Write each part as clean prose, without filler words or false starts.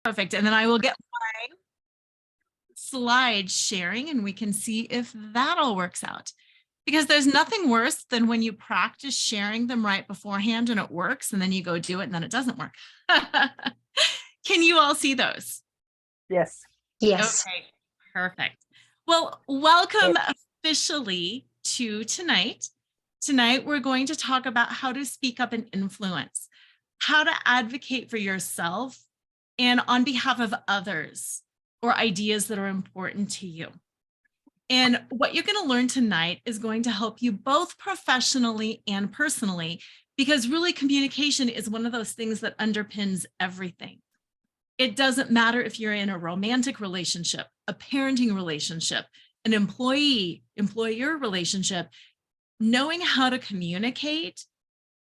Perfect. And then I will get my slide sharing and we can see if that all works out. Because there's nothing worse than when you practice sharing them right beforehand and it works, and then you go do it and then it doesn't work. Can you all see those? Yes. Yes. Okay, perfect. Well, welcome officially to tonight. Tonight, we're going to talk about how to speak up and influence, how to advocate for yourself and on behalf of others or ideas that are important to you. And what you're going to learn tonight is going to help you both professionally and personally, because really communication is one of those things that underpins everything. It doesn't matter if you're in a romantic relationship, a parenting relationship, an employee-employer relationship. Knowing how to communicate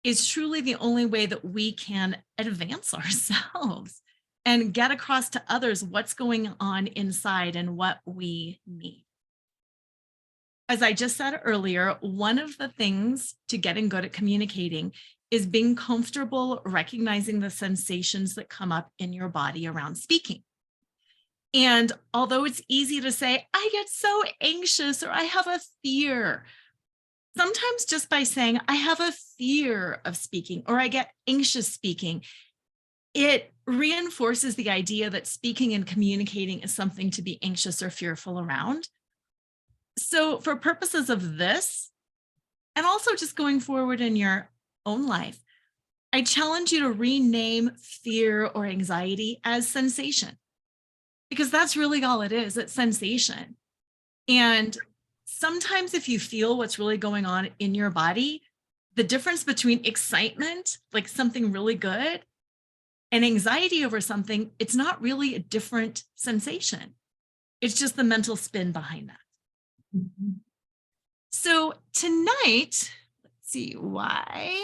is truly the only way that we can advance ourselves and get across to others what's going on inside and what we need. As I just said earlier, one of the things to getting good at communicating is being comfortable recognizing the sensations that come up in your body around speaking. And although it's easy to say, I get so anxious or I have a fear, sometimes just by saying, I have a fear of speaking or I get anxious speaking, it reinforces the idea that speaking and communicating is something to be anxious or fearful around. So for purposes of this, and also just going forward in your own life, I challenge you to rename fear or anxiety as sensation, because that's really all it is. It's sensation. And sometimes if you feel what's really going on in your body, the difference between excitement, like something really good, and anxiety over something, it's not really a different sensation. It's just the mental spin behind that. Mm-hmm. So tonight, let's see why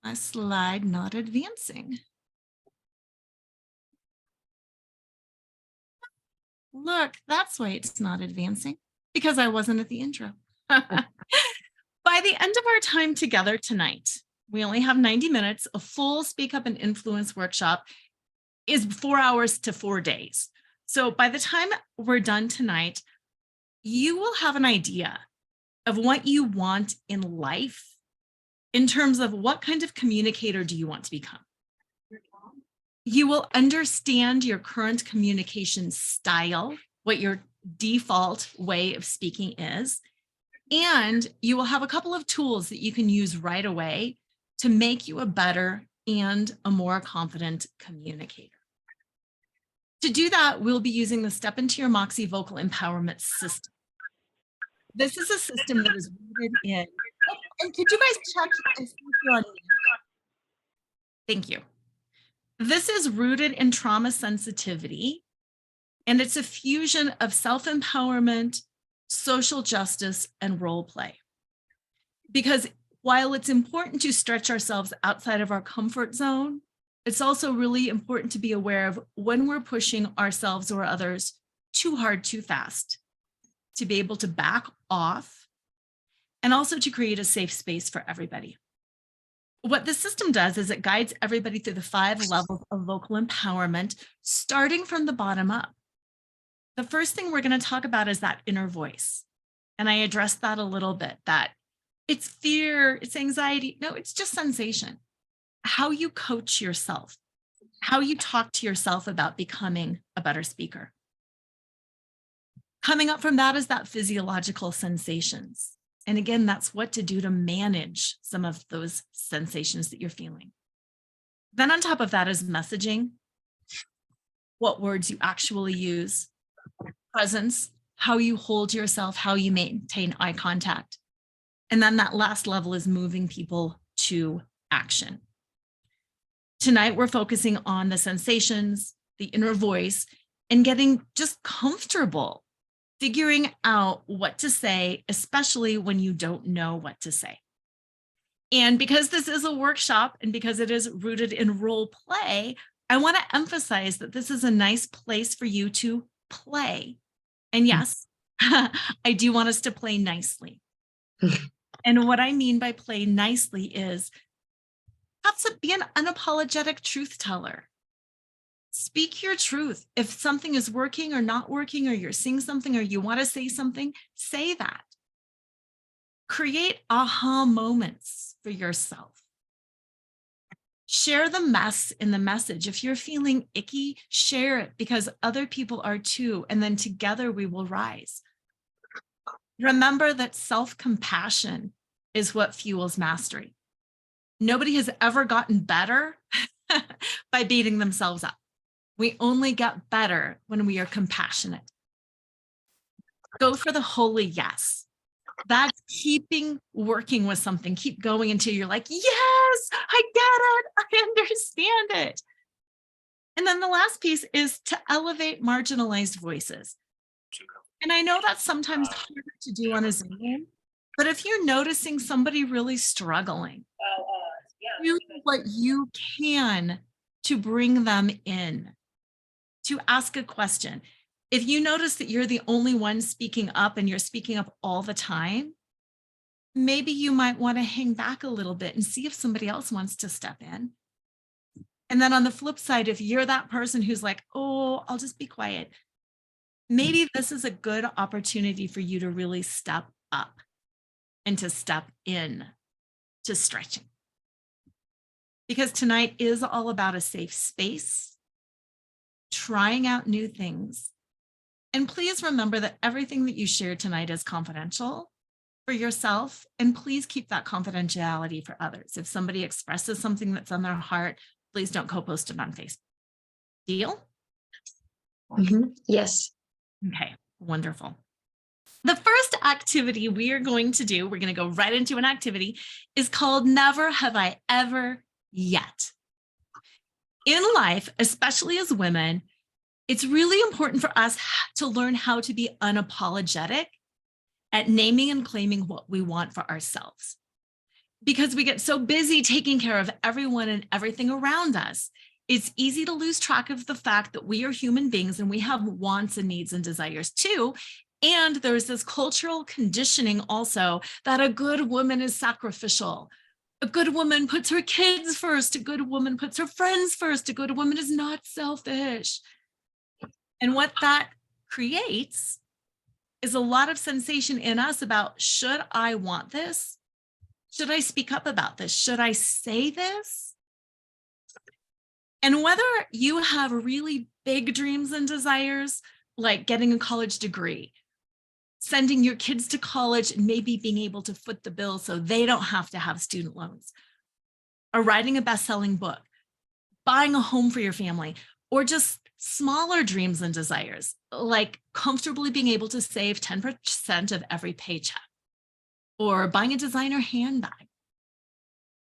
my slide not advancing. Look, that's why it's not advancing, because I wasn't at the intro. By the end of our time together tonight, we only have 90 minutes. A full Speak Up and Influence workshop is 4 hours to 4 days. So by the time we're done tonight, you will have an idea of what you want in life in terms of what kind of communicator do you want to become. You will understand your current communication style, what your default way of speaking is, and you will have a couple of tools that you can use right away to make you a better and a more confident communicator. To do that, we'll be using the Step Into Your Moxie Vocal Empowerment System. This is a system that is rooted in, and could you guys check if you're on mute? Thank you. This is rooted in trauma sensitivity, and it's a fusion of self-empowerment, social justice, and role play. Because while it's important to stretch ourselves outside of our comfort zone, it's also really important to be aware of when we're pushing ourselves or others too hard, too fast, to be able to back off, and also to create a safe space for everybody. What the system does is it guides everybody through the 5 levels of vocal empowerment, starting from the bottom up. The first thing we're going to talk about is that inner voice. And I addressed that a little bit, that it's fear, it's anxiety. No, it's just sensation. How you coach yourself, how you talk to yourself about becoming a better speaker. Coming up from that is that physiological sensations. And again, that's what to do to manage some of those sensations that you're feeling. Then on top of that is messaging, what words you actually use, presence, how you hold yourself, how you maintain eye contact. And then that last level is moving people to action. Tonight, we're focusing on the sensations, the inner voice, and getting just comfortable figuring out what to say, especially when you don't know what to say. And because this is a workshop and because it is rooted in role play, I want to emphasize that this is a nice place for you to play. And yes, I do want us to play nicely. And what I mean by play nicely is have to be an unapologetic truth teller. Speak your truth. If something is working or not working, or you're seeing something, or you want to say something, say that. Create aha moments for yourself. Share the mess in the message. If you're feeling icky, share it, because other people are too. And then together we will rise. Remember that self-compassion is what fuels mastery. Nobody has ever gotten better by beating themselves up. We only get better when we are compassionate. Go for the holy yes. That's keeping working with something. Keep going until you're like, yes, I get it. I understand it. And then the last piece is to elevate marginalized voices. And I know that's sometimes harder to do on a Zoom, but if you're noticing somebody really struggling, do what you can to bring them in, to ask a question. If you notice that you're the only one speaking up and you're speaking up all the time, maybe you might want to hang back a little bit and see if somebody else wants to step in. And then on the flip side, if you're that person who's like, oh, I'll just be quiet, maybe this is a good opportunity for you to really step up and to step in to stretching. Because tonight is all about a safe space, trying out new things. And please remember that everything that you share tonight is confidential for yourself. And please keep that confidentiality for others. If somebody expresses something that's on their heart, please don't co-post it on Facebook. Deal? Yes. Okay, wonderful. The first activity we are going to do, we're going to go right into an activity, is called Never Have I Ever Yet. In life, especially as women, it's really important for us to learn how to be unapologetic at naming and claiming what we want for ourselves. Because we get so busy taking care of everyone and everything around us, it's easy to lose track of the fact that we are human beings and we have wants and needs and desires too. And there's this cultural conditioning also that a good woman is sacrificial. A good woman puts her kids first. A good woman puts her friends first. A good woman is not selfish. And what that creates is a lot of sensation in us about, should I want this? Should I speak up about this? Should I say this? And whether you have really big dreams and desires, like getting a college degree, sending your kids to college and maybe being able to foot the bill so they don't have to have student loans, or writing a best-selling book, buying a home for your family, or just smaller dreams and desires, like comfortably being able to save 10% of every paycheck, or buying a designer handbag,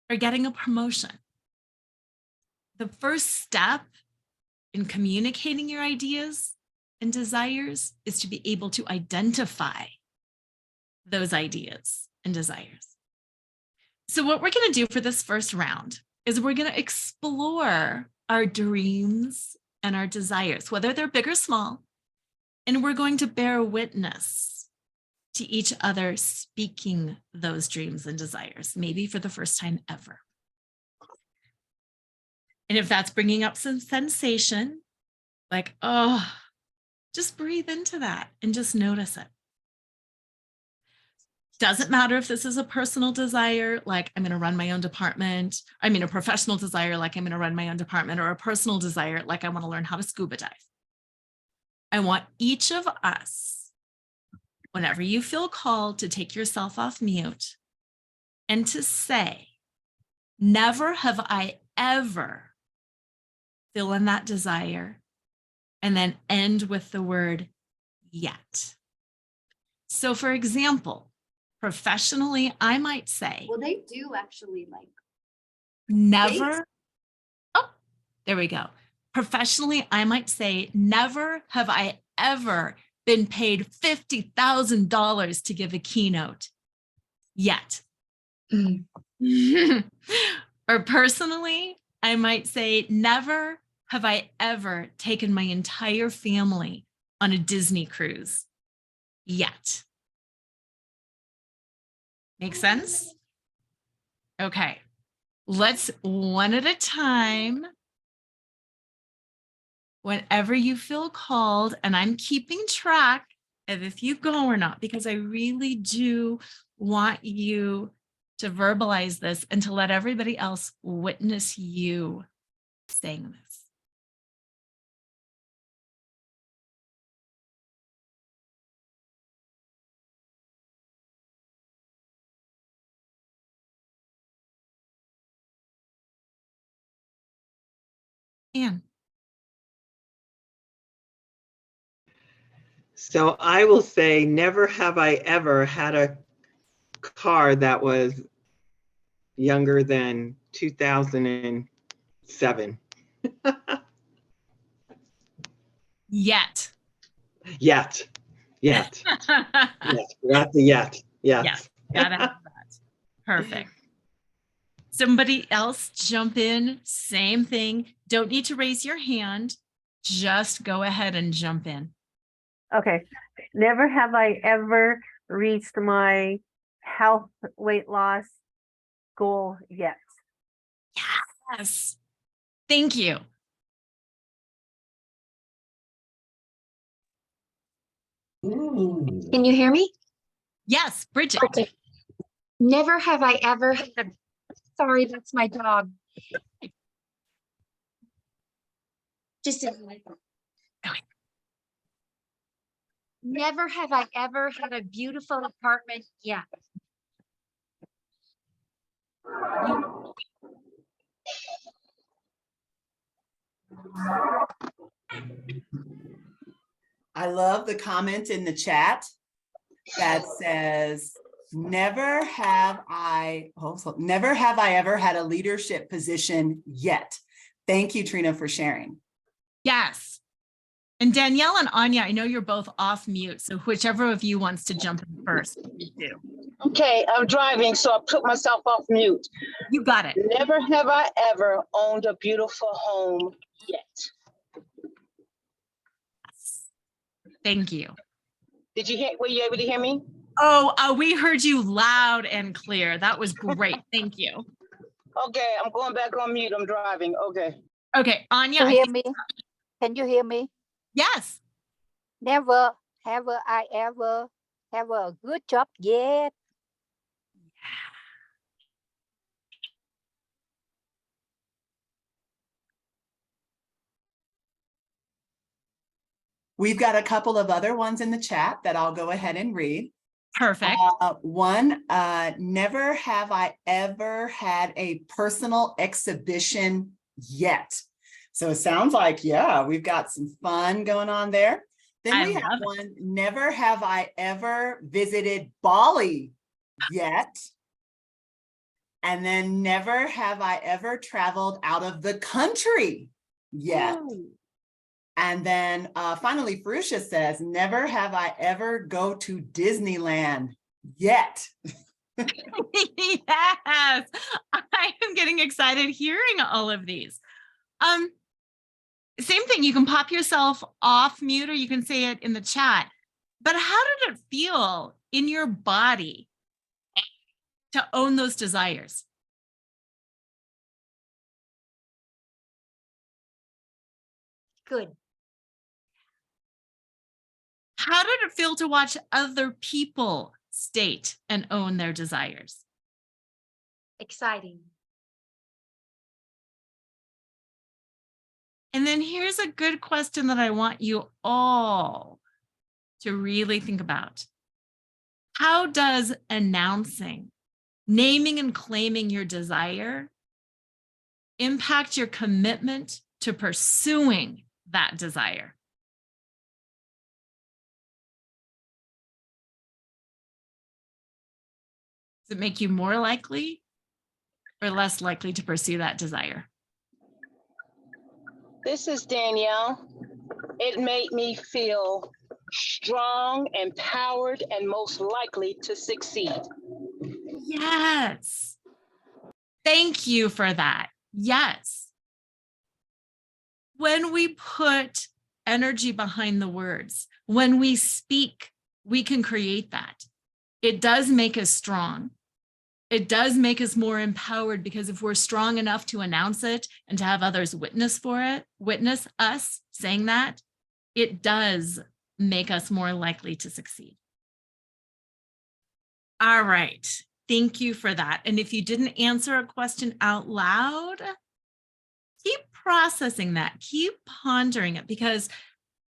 or getting a promotion. The first step in communicating your ideas and desires is to be able to identify those ideas and desires. So what we're going to do for this first round is we're going to explore our dreams and our desires, whether they're big or small, and we're going to bear witness to each other speaking those dreams and desires, maybe for the first time ever. And if that's bringing up some sensation, like, oh, just breathe into that and just notice it. Doesn't matter if this is a personal desire, like I'm going to run my own department. I mean, a professional desire, like I'm going to run my own department, or a personal desire, like I want to learn how to scuba dive. I want each of us, whenever you feel called, to take yourself off mute and to say, never have I ever, fill in that desire, and then end with the word yet. So for example, professionally, I might say, Well, they do actually like never. dates. Oh, there we go. Professionally, I might say, never have I ever been paid $50,000 to give a keynote yet. Or personally, I might say, never have I ever taken my entire family on a Disney cruise yet. Make sense? Okay, let's one at a time. whenever you feel called, and I'm keeping track of if you go or not, because I really do want you to verbalize this and to let everybody else witness you saying this. Anne. So I will say, never have I ever had a car that was younger than 2007. Yet. Yet. Yes, that's a yet. Yes. Yes, gotta have that. Perfect. Somebody else jump in, same thing. Don't need to raise your hand. Just go ahead and jump in. Okay. Never have I ever reached my health weight loss goal yet. Yes. Thank you. Can you hear me? Yes, Bridget. Okay. Never have I ever had, sorry, that's my dog. Just a minute. Okay. Never have I ever had a beautiful apartment yet. I love the comment in the chat that says, never have I ever had a leadership position yet. Thank you, Trina, for sharing. Yes. And Danielle and Anya, I know you're both off mute, so whichever of you wants to jump in first, please do. Okay, I'm driving, so I put myself off mute. You got it. Never have I ever owned a beautiful home yet. Thank you. Did you hear, were you able to hear me? Oh, we heard you loud and clear. That was great. Thank you. Okay, I'm going back on mute. I'm driving. Okay. Okay, Anya. You I hear think- me? Can you hear me? Yes. Never have I ever have a good job yet. We've got a couple of other ones in the chat that I'll go ahead and read. Perfect. One, never have I ever had a personal exhibition yet. So it sounds like, yeah, we've got some fun going on there. Then I we have love it. one, never have I ever visited Bali yet. And then never have I ever traveled out of the country yet. Ooh. And then finally, Farusha says, never have I ever go to Disneyland yet. Yes. I am getting excited hearing all of these. Same thing. You can pop yourself off mute or you can say it in the chat. But how did it feel in your body to own those desires? Good. How did it feel to watch other people state and own their desires? Exciting. And then here's a good question that I want you all to really think about. How does announcing, naming and claiming your desire impact your commitment to pursuing that desire? Does it make you more likely or less likely to pursue that desire? This is Danielle. It made me feel strong, empowered, and most likely to succeed. Yes. Thank you for that. Yes. When we put energy behind the words, when we speak, we can create that. It does make us strong. It does make us more empowered because if we're strong enough to announce it and to have others witness us saying that, it does make us more likely to succeed. All right. Thank you for that. And if you didn't answer a question out loud, keep processing that, keep pondering it, because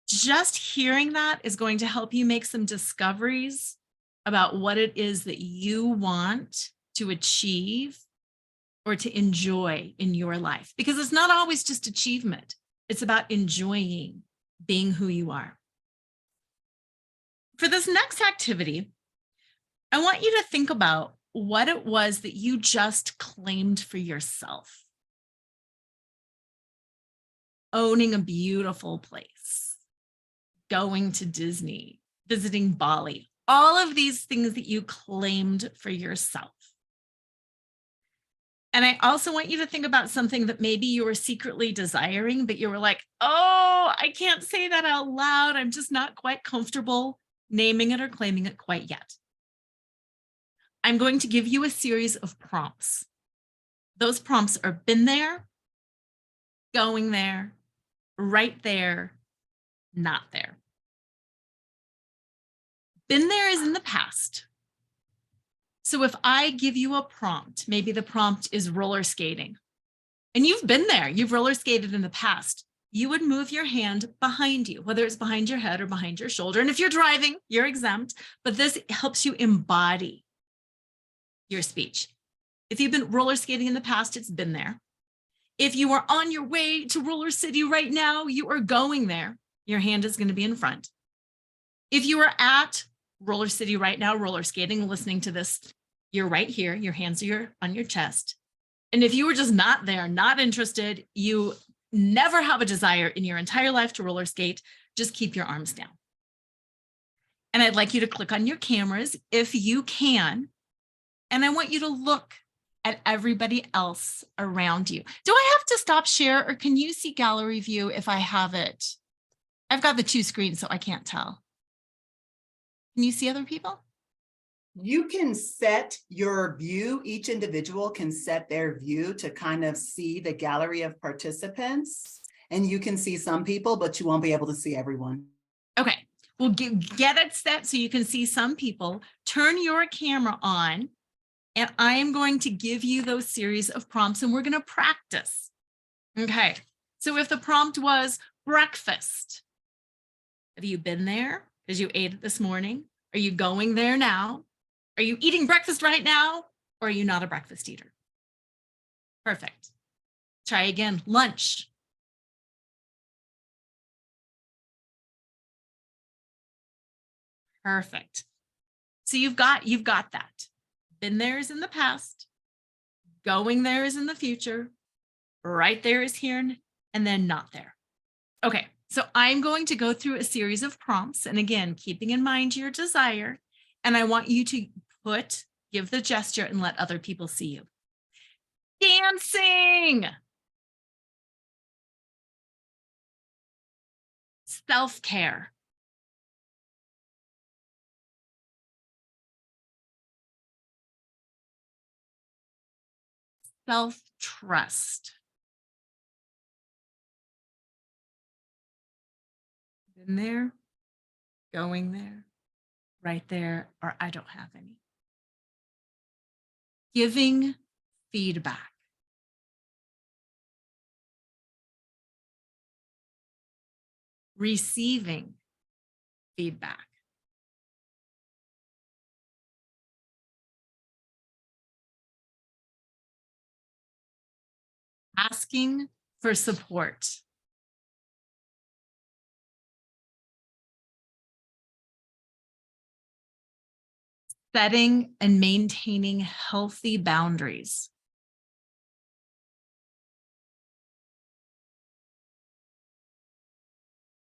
just hearing that is going to help you make some discoveries about what it is that you want to achieve or to enjoy in your life. Because it's not always just achievement. It's about enjoying being who you are. For this next activity, I want you to think about what it was that you just claimed for yourself. Owning a beautiful place, going to Disney, visiting Bali, all of these things that you claimed for yourself. And I also want you to think about something that maybe you were secretly desiring, but you were like, oh, I can't say that out loud. I'm just not quite comfortable naming it or claiming it quite yet. I'm going to give you a series of prompts. Those prompts are been there, going there, right there, not there. Been there is in the past. So if I give you a prompt, maybe the prompt is roller skating, and you've been there, you've roller skated in the past, you would move your hand behind you, whether it's behind your head or behind your shoulder. And if you're driving, you're exempt, but this helps you embody your speech. If you've been roller skating in the past, it's been there. If you are on your way to Roller City right now, you are going there. Your hand is going to be in front. If you are at Roller City right now, roller skating, listening to this, you're right here. Your hands are on your chest. And if you were just not there, not interested, you never have a desire in your entire life to roller skate, just keep your arms down. And I'd like you to click on your cameras if you can. And I want you to look at everybody else around you. Do I have to stop share, or can you see gallery view if I have it? I've got the two screens, so I can't tell. Can you see other people? You can set your view, each individual can set their view to kind of see the gallery of participants. And you can see some people, but you won't be able to see everyone. Okay, well, get it set so you can see some people. Turn your camera on, and I am going to give you those series of prompts, and we're going to practice. Okay, so if the prompt was breakfast, have you been there because you ate it this morning? Are you going there now? Are you eating breakfast right now? Or are you not a breakfast eater? Perfect. Try again. Lunch. Perfect. So you've got that. Been there is in the past. Going there is in the future. Right there is here, and then not there. Okay, so I'm going to go through a series of prompts. And again, keeping in mind your desire. And I want you to give the gesture and let other people see you. Dancing. Self-care. Self-trust. Been there, going there, right there, or I don't have any. Giving feedback. Receiving feedback. Asking for support. Setting and maintaining healthy boundaries.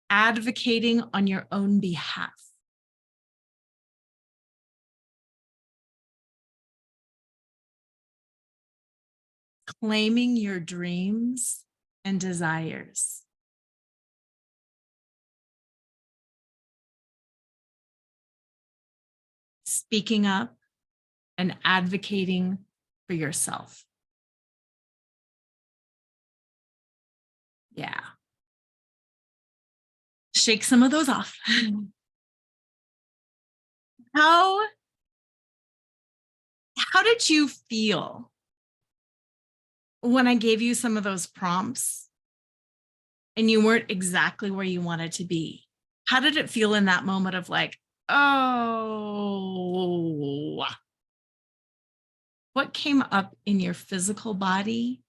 Advocating on your own behalf. Claiming your dreams and desires. Speaking up and advocating for yourself. Yeah. Shake some of those off. How did you feel when I gave you some of those prompts and you weren't exactly where you wanted to be? How did it feel in that moment of like, oh, what came up in your physical body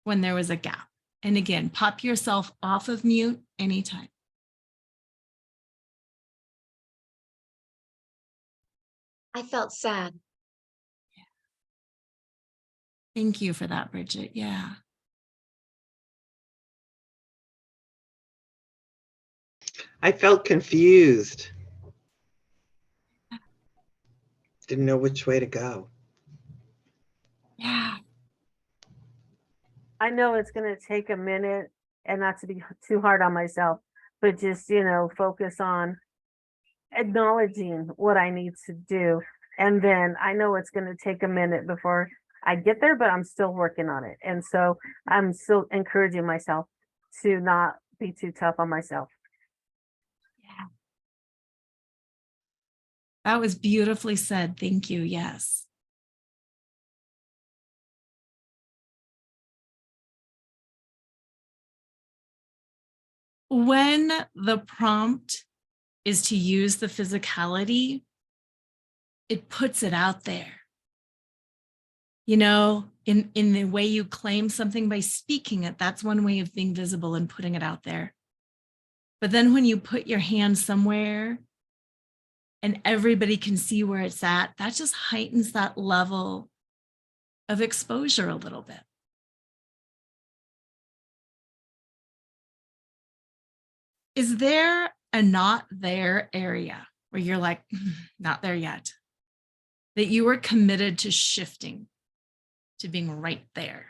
when there was a gap? And again, pop yourself off of mute anytime. I felt sad. Thank you for that, Bridget. Yeah. I felt confused. Didn't know which way to go. Yeah. I know it's going to take a minute and not to be too hard on myself, but just, focus on acknowledging what I need to do. And then I know it's going to take a minute before I get there, but I'm still working on it. And so I'm still encouraging myself to not be too tough on myself. Yeah. That was beautifully said. Thank you. Yes. When the prompt is to use the physicality, it puts it out there. In the way you claim something by speaking it, that's one way of being visible and putting it out there. But then when you put your hand somewhere and everybody can see where it's at, that just heightens that level of exposure a little bit. Is there a not there area where you're like, not there yet, that you were committed to shifting to being right there?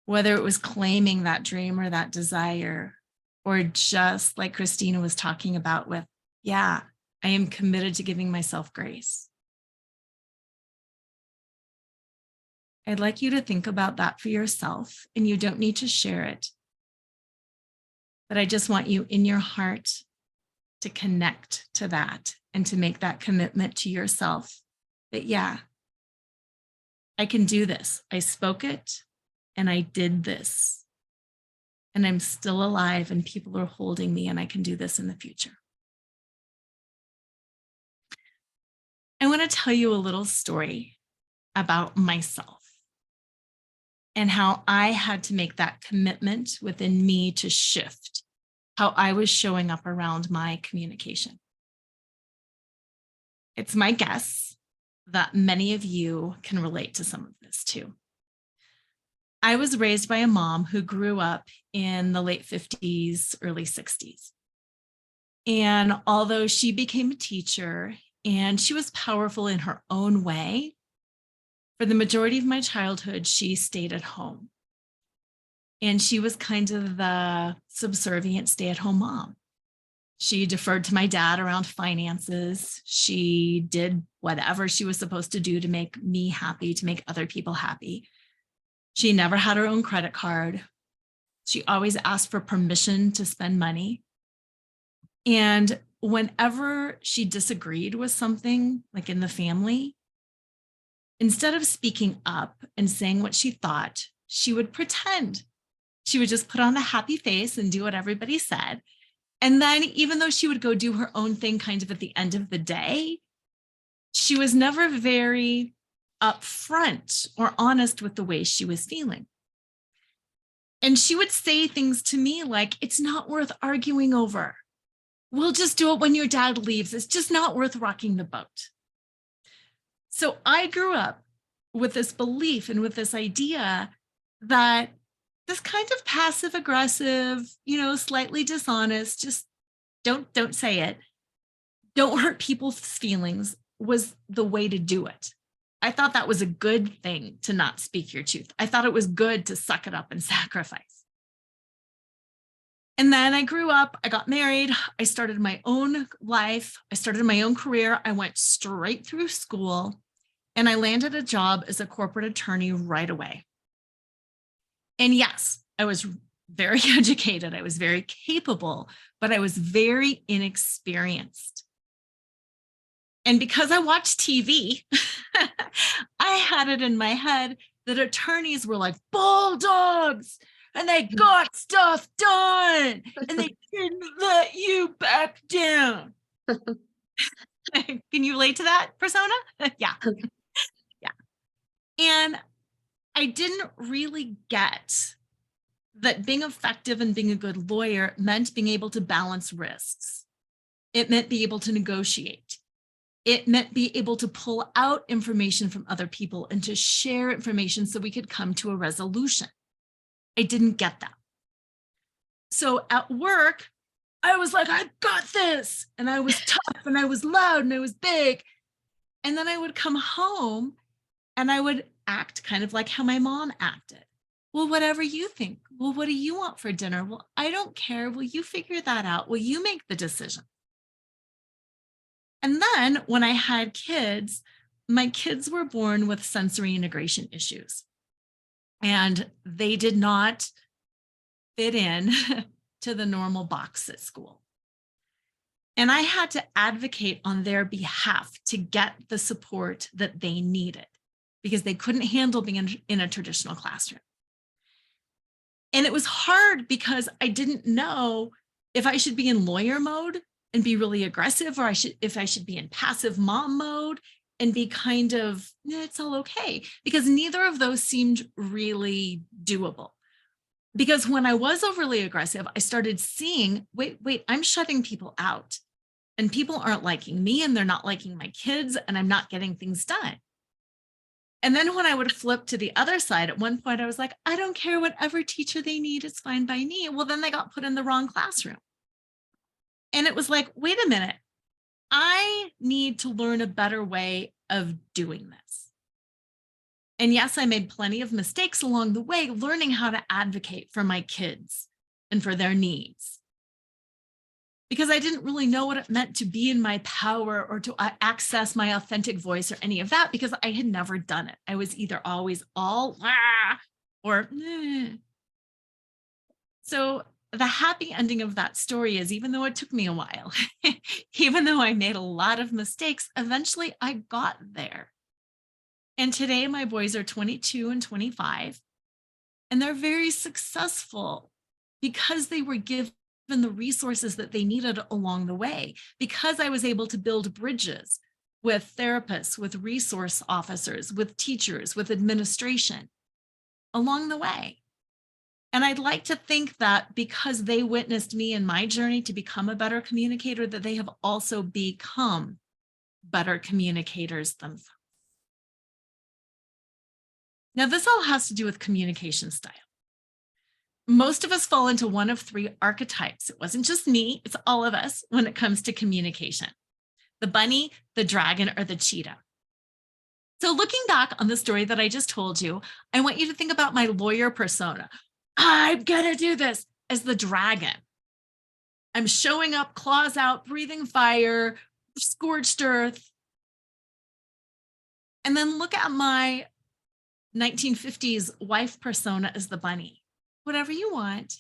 Whether it was claiming that dream or that desire, or just like Christina was talking about with, yeah, I am committed to giving myself grace. I'd like you to think about that for yourself, and you don't need to share it. But I just want you in your heart to connect to that and to make that commitment to yourself that, yeah, I can do this. I spoke it and I did this. And I'm still alive and people are holding me and I can do this in the future. I want to tell you a little story about myself and how I had to make that commitment within me to shift how I was showing up around my communication. It's my guess that many of you can relate to some of this too. I was raised by a mom who grew up in the late 50s, early 60s. And although she became a teacher and she was powerful in her own way, for the majority of my childhood, she stayed at home. And she was kind of the subservient stay-at-home mom. She deferred to my dad around finances. She did whatever she was supposed to do to make me happy, to make other people happy. She never had her own credit card. She always asked for permission to spend money. And whenever she disagreed with something, like in the family, instead of speaking up and saying what she thought, she would pretend. She would just put on the happy face and do what everybody said. And then even though she would go do her own thing kind of at the end of the day, she was never very upfront or honest with the way she was feeling. And she would say things to me like, it's not worth arguing over. We'll just do it when your dad leaves. It's just not worth rocking the boat. So I grew up with this belief and with this idea that this kind of passive aggressive, slightly dishonest, just don't say it, don't hurt people's feelings was the way to do it. I thought that was a good thing to not speak your truth. I thought it was good to suck it up and sacrifice. And then I grew up, I got married, I started my own life, I started my own career. I went straight through school and I landed a job as a corporate attorney right away. And yes, I was very educated, I was very capable, but I was very inexperienced. And because I watched TV, I had it in my head that attorneys were like bulldogs and they got stuff done and they didn't let you back down. Can you relate to that persona? Yeah. Yeah. And I didn't really get that being effective and being a good lawyer meant being able to balance risks. It meant be able to negotiate. It meant be able to pull out information from other people and to share information so we could come to a resolution. I didn't get that. So at work, I was like, I got this. And I was tough and I was loud and I was big. And then I would come home and I would act kind of like how my mom acted. Well, whatever you think. Well, what do you want for dinner? Well, I don't care. Will you figure that out? Will you make the decision? And then when I had kids, my kids were born with sensory integration issues. And they did not fit in to the normal box at school. And I had to advocate on their behalf to get the support that they needed because they couldn't handle being in a traditional classroom. And it was hard because I didn't know if I should be in lawyer mode and be really aggressive, or if I should be in passive mom mode and be kind of, it's all okay, because neither of those seemed really doable. Because when I was overly aggressive, I started seeing, wait, I'm shutting people out and people aren't liking me and they're not liking my kids and I'm not getting things done. And then when I would flip to the other side, at one point I was like, I don't care, whatever teacher they need, it's fine by me. Well, then they got put in the wrong classroom. And it was like, wait a minute, I need to learn a better way of doing this. And yes, I made plenty of mistakes along the way, learning how to advocate for my kids and for their needs. Because I didn't really know what it meant to be in my power or to access my authentic voice or any of that, because I had never done it. I was either always all or So the happy ending of that story is, even though it took me a while, even though I made a lot of mistakes, eventually I got there. And today my boys are 22 and 25, and they're very successful because they were given the resources that they needed along the way, because I was able to build bridges with therapists, with resource officers, with teachers, with administration along the way. And I'd like to think that because they witnessed me in my journey to become a better communicator, that they have also become better communicators themselves. Now, this all has to do with communication style. Most of us fall into one of three archetypes. It wasn't just me, it's all of us when it comes to communication: the bunny, the dragon, or the cheetah. So looking back on the story that I just told you, I want you to think about my lawyer persona. I'm gonna do this as the dragon. I'm showing up, claws out, breathing fire, scorched earth. And then look at my 1950s wife persona as the bunny. Whatever you want,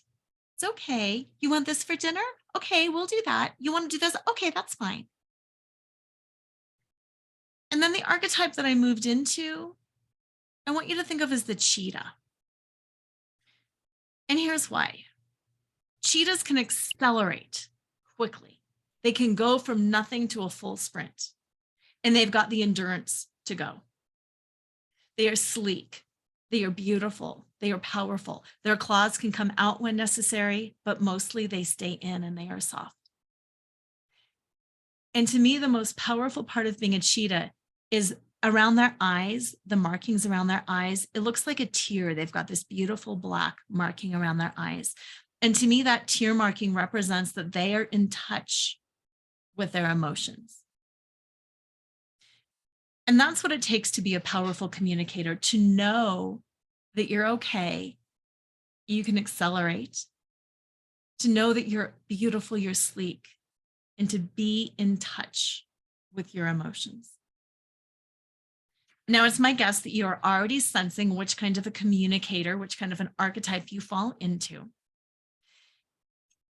it's okay. You want this for dinner? Okay, we'll do that. You want to do this? Okay, that's fine. And then the archetype that I moved into, I want you to think of as the cheetah. And here's why. Cheetahs can accelerate quickly. They can go from nothing to a full sprint, and they've got the endurance to go. They are sleek. They are beautiful. They are powerful. Their claws can come out when necessary, but mostly they stay in and they are soft. And to me, the most powerful part of being a cheetah is around their eyes, the markings around their eyes. It looks like a tear. They've got this beautiful black marking around their eyes. And to me, that tear marking represents that they are in touch with their emotions. And that's what it takes to be a powerful communicator, to know that you're okay, you can accelerate, to know that you're beautiful, you're sleek, and to be in touch with your emotions. Now, it's my guess that you are already sensing which kind of a communicator, which kind of an archetype you fall into.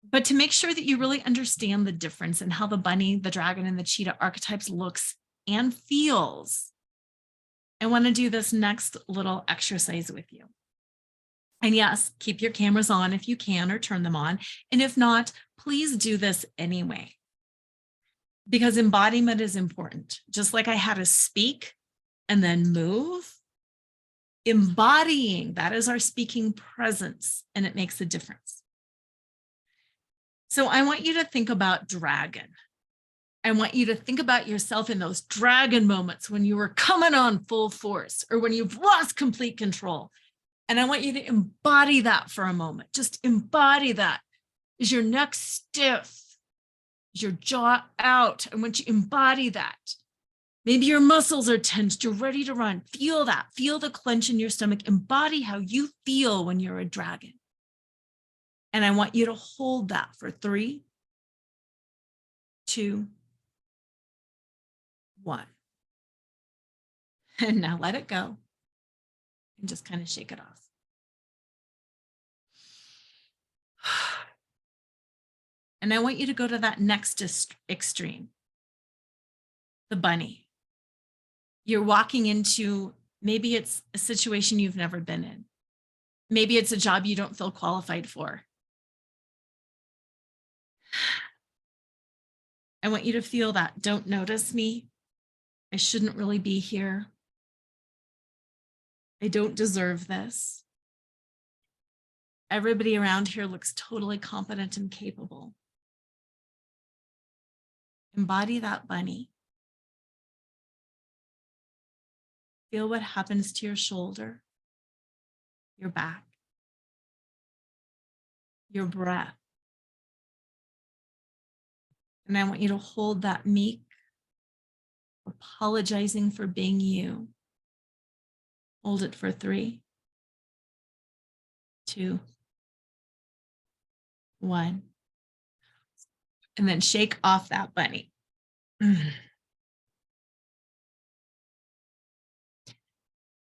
But to make sure that you really understand the difference in how the bunny, the dragon, and the cheetah archetypes looks and feels, I want to do this next little exercise with you. And yes, keep your cameras on if you can, or turn them on. And if not, please do this anyway. Because embodiment is important. Just like I had to speak and then move, embodying, that is our speaking presence, and it makes a difference. So I want you to think about dragon. I want you to think about yourself in those dragon moments when you were coming on full force, or when you've lost complete control. And I want you to embody that for a moment. Just embody that. Is your neck stiff? Is your jaw out? I want you to embody that. Maybe your muscles are tensed. You're ready to run. Feel that. Feel the clench in your stomach. Embody how you feel when you're a dragon. And I want you to hold that for 3, 2, 1. And now let it go and just kind of shake it off. And I want you to go to that next extreme, the bunny. You're walking into, maybe it's a situation you've never been in. Maybe it's a job you don't feel qualified for. I want you to feel that. Don't notice me. I shouldn't really be here. I don't deserve this. Everybody around here looks totally competent and capable. Embody that bunny. Feel what happens to your shoulder, your back, your breath. And I want you to hold that meek, apologizing for being you. Hold it for 3, 2, 1. And then shake off that bunny.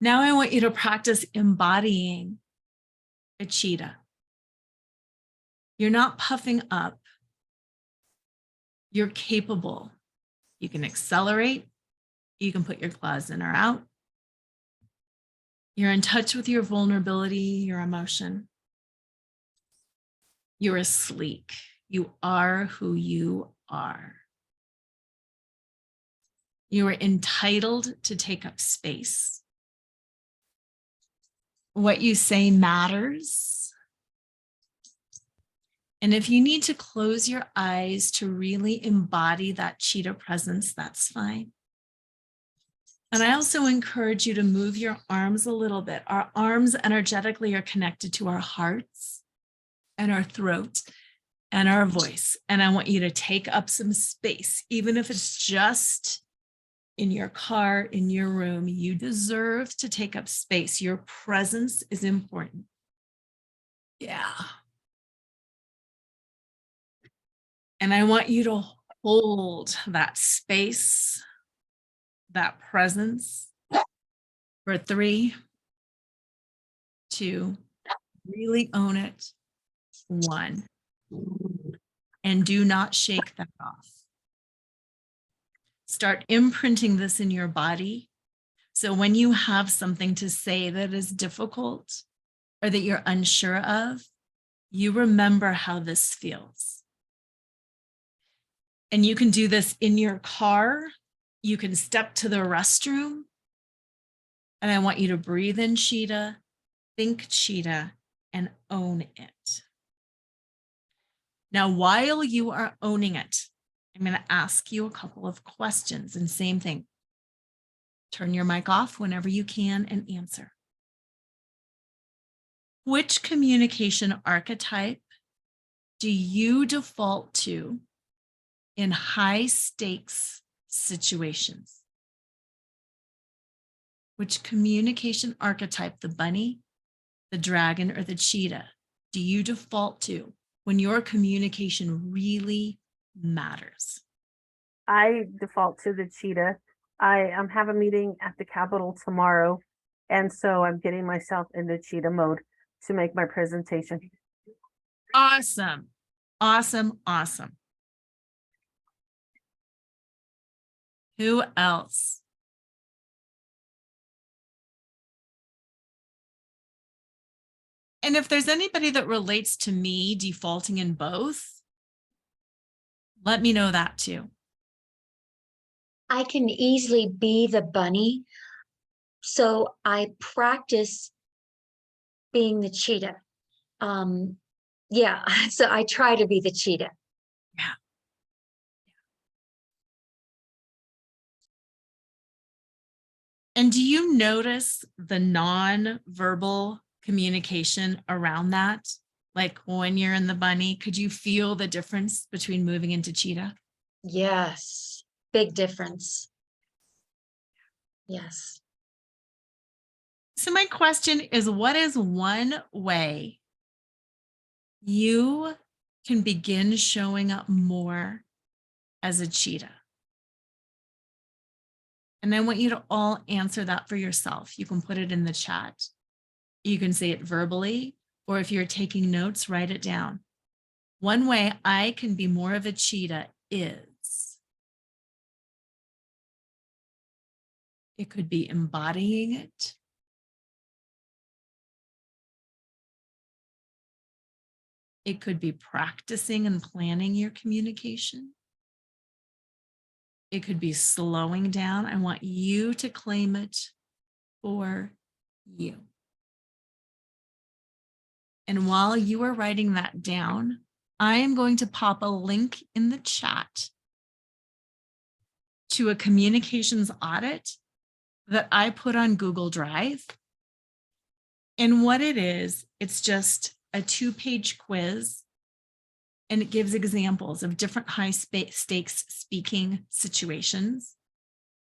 Now I want you to practice embodying a cheetah. You're not puffing up. You're capable. You can accelerate. You can put your claws in or out. You're in touch with your vulnerability, your emotion. You are sleek. You are who you are. You are entitled to take up space. What you say matters. And if you need to close your eyes to really embody that cheetah presence, that's fine. And I also encourage you to move your arms a little bit. Our arms energetically are connected to our hearts and our throat and our voice. And I want you to take up some space, even if it's just in your car, in your room. You deserve to take up space. Your presence is important. Yeah. And I want you to hold that space, that presence for 3, 2, really own it, 1. And do not shake that off. Start imprinting this in your body. So when you have something to say that is difficult or that you're unsure of, you remember how this feels. And you can do this in your car. You can step to the restroom. And I want you to breathe in cheetah, think cheetah, and own it. Now, while you are owning it, I'm going to ask you a couple of questions, and same thing. Turn your mic off whenever you can and answer. Which communication archetype do you default to in high stakes situations? Which communication archetype, the bunny, the dragon, or the cheetah, do you default to when your communication really matters? I default to the cheetah. I have a meeting at the Capitol tomorrow, and so I'm getting myself into cheetah mode to make my presentation. Awesome. Awesome. Awesome. Who else? And if there's anybody that relates to me defaulting in both, let me know that too. I can easily be the bunny. So I practice being the cheetah. Yeah, so I try to be the cheetah. Yeah. And do you notice the non-verbal communication around that? Like when you're in the bunny, could you feel the difference between moving into cheetah? Yes, big difference. Yes. So my question is, what is one way you can begin showing up more as a cheetah? And I want you to all answer that for yourself. You can put it in the chat. You can say it verbally, or if you're taking notes, write it down. One way I can be more of a cheetah is, it could be embodying it. It could be practicing and planning your communication. It could be slowing down. I want you to claim it for you. And while you are writing that down, I am going to pop a link in the chat to a communications audit that I put on Google Drive. And what it is, it's just a 2-page quiz, and it gives examples of different high stakes speaking situations.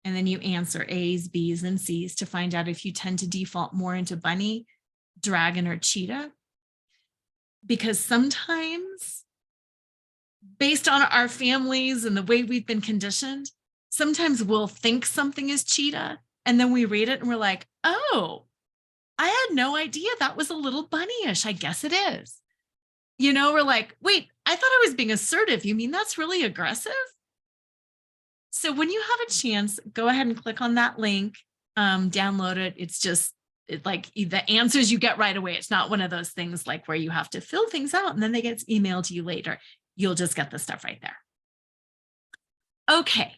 And then you answer A's, B's, and C's to find out if you tend to default more into bunny, dragon, or cheetah. Because sometimes, based on our families and the way we've been conditioned, sometimes we'll think something is cheetah, and then we read it and we're like, oh, I had no idea that was a little bunnyish. I guess it is. You know, we're like, wait, I thought I was being assertive. You mean that's really aggressive? So when you have a chance, go ahead and click on that link, download it. It's just like the answers you get right away. It's not one of those things like where you have to fill things out and then they get emailed to you later. You'll just get the stuff right there. Okay.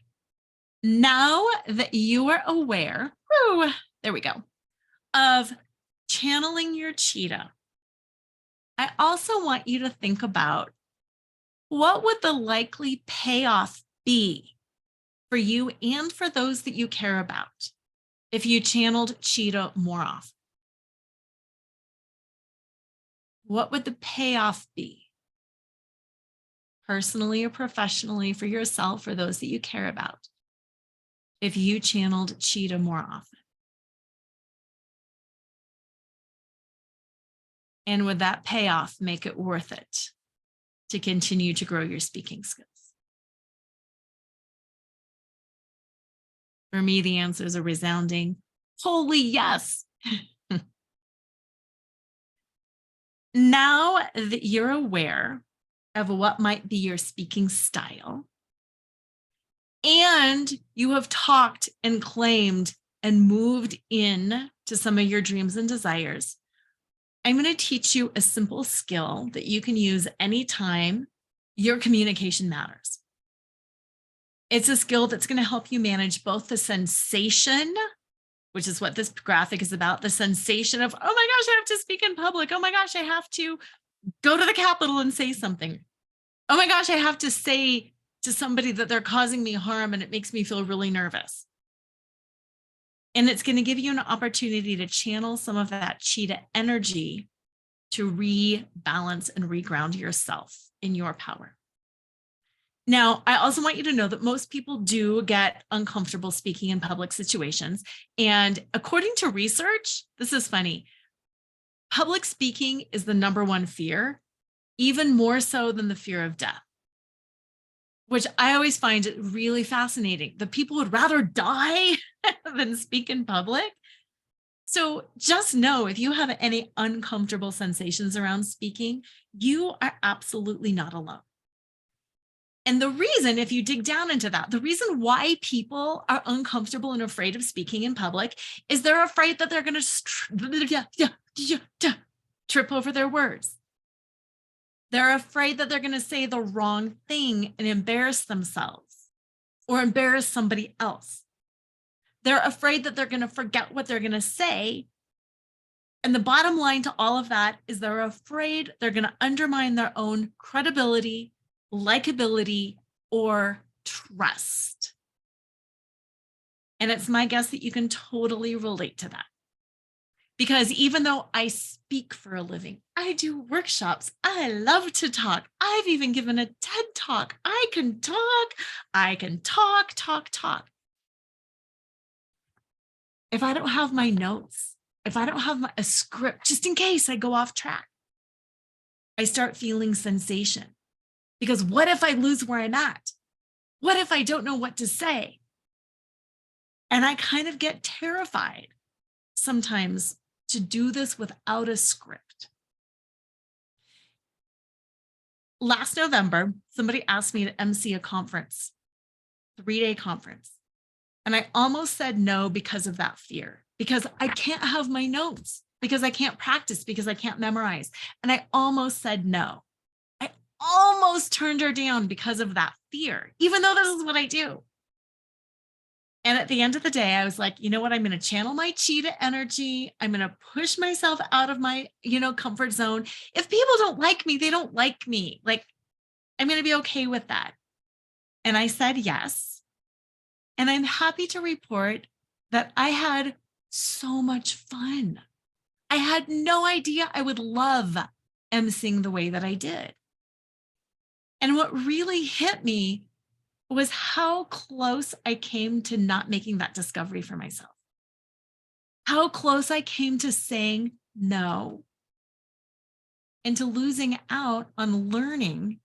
Now that you are aware, there we go, of channeling your cheetah, I also want you to think about what would the likely payoff be for you and for those that you care about if you channeled cheetah more often? What would the payoff be? Personally or professionally, for yourself or those that you care about, if you channeled cheetah more often? And would that payoff make it worth it to continue to grow your speaking skills? For me, the answer is a resounding, holy yes. Now that you're aware of what might be your speaking style, and you have talked and claimed and moved in to some of your dreams and desires, I'm going to teach you a simple skill that you can use anytime your communication matters. It's a skill that's going to help you manage both the sensation, which is what this graphic is about, the sensation of, oh my gosh, I have to speak in public. Oh my gosh, I have to go to the Capitol and say something. Oh my gosh, I have to say to somebody that they're causing me harm and it makes me feel really nervous. And it's going to give you an opportunity to channel some of that cheetah energy to rebalance and reground yourself in your power. Now, I also want you to know that most people do get uncomfortable speaking in public situations. And according to research, this is funny, public speaking is the #1 fear. even more so than the fear of death, which I always find it really fascinating. The people would rather die than speak in public. So just know if you have any uncomfortable sensations around speaking, you are absolutely not alone. And the reason, if you dig down into that, the reason why people are uncomfortable and afraid of speaking in public is they're afraid that they're going to trip over their words. They're afraid that they're going to say the wrong thing and embarrass themselves or embarrass somebody else. They're afraid that they're going to forget what they're going to say. And the bottom line to all of that is they're afraid they're going to undermine their own credibility, likability, or trust. And it's my guess that you can totally relate to that. Because even though I speak for a living, I do workshops, I love to talk. I've even given a TED Talk. I can talk. If I don't have my notes, if I don't have a script, just in case I go off track, I start feeling sensation. Because what if I lose where I'm at? What if I don't know what to say? And I kind of get terrified sometimes to do this without a script. Last November, somebody asked me to MC a conference, 3-day conference. And I almost said no because of that fear, because I can't have my notes, because I can't practice, because I can't memorize. And I almost said no. I almost turned her down because of that fear, even though this is what I do. And at the end of the day, I was like, you know what? I'm going to channel my cheetah energy. I'm going to push myself out of my, comfort zone. If people don't like me, they don't like me. Like, I'm going to be okay with that. And I said yes. And I'm happy to report that I had so much fun. I had no idea I would love emceeing the way that I did. And what really hit me was how close I came to not making that discovery for myself. How close I came to saying no and to losing out on learning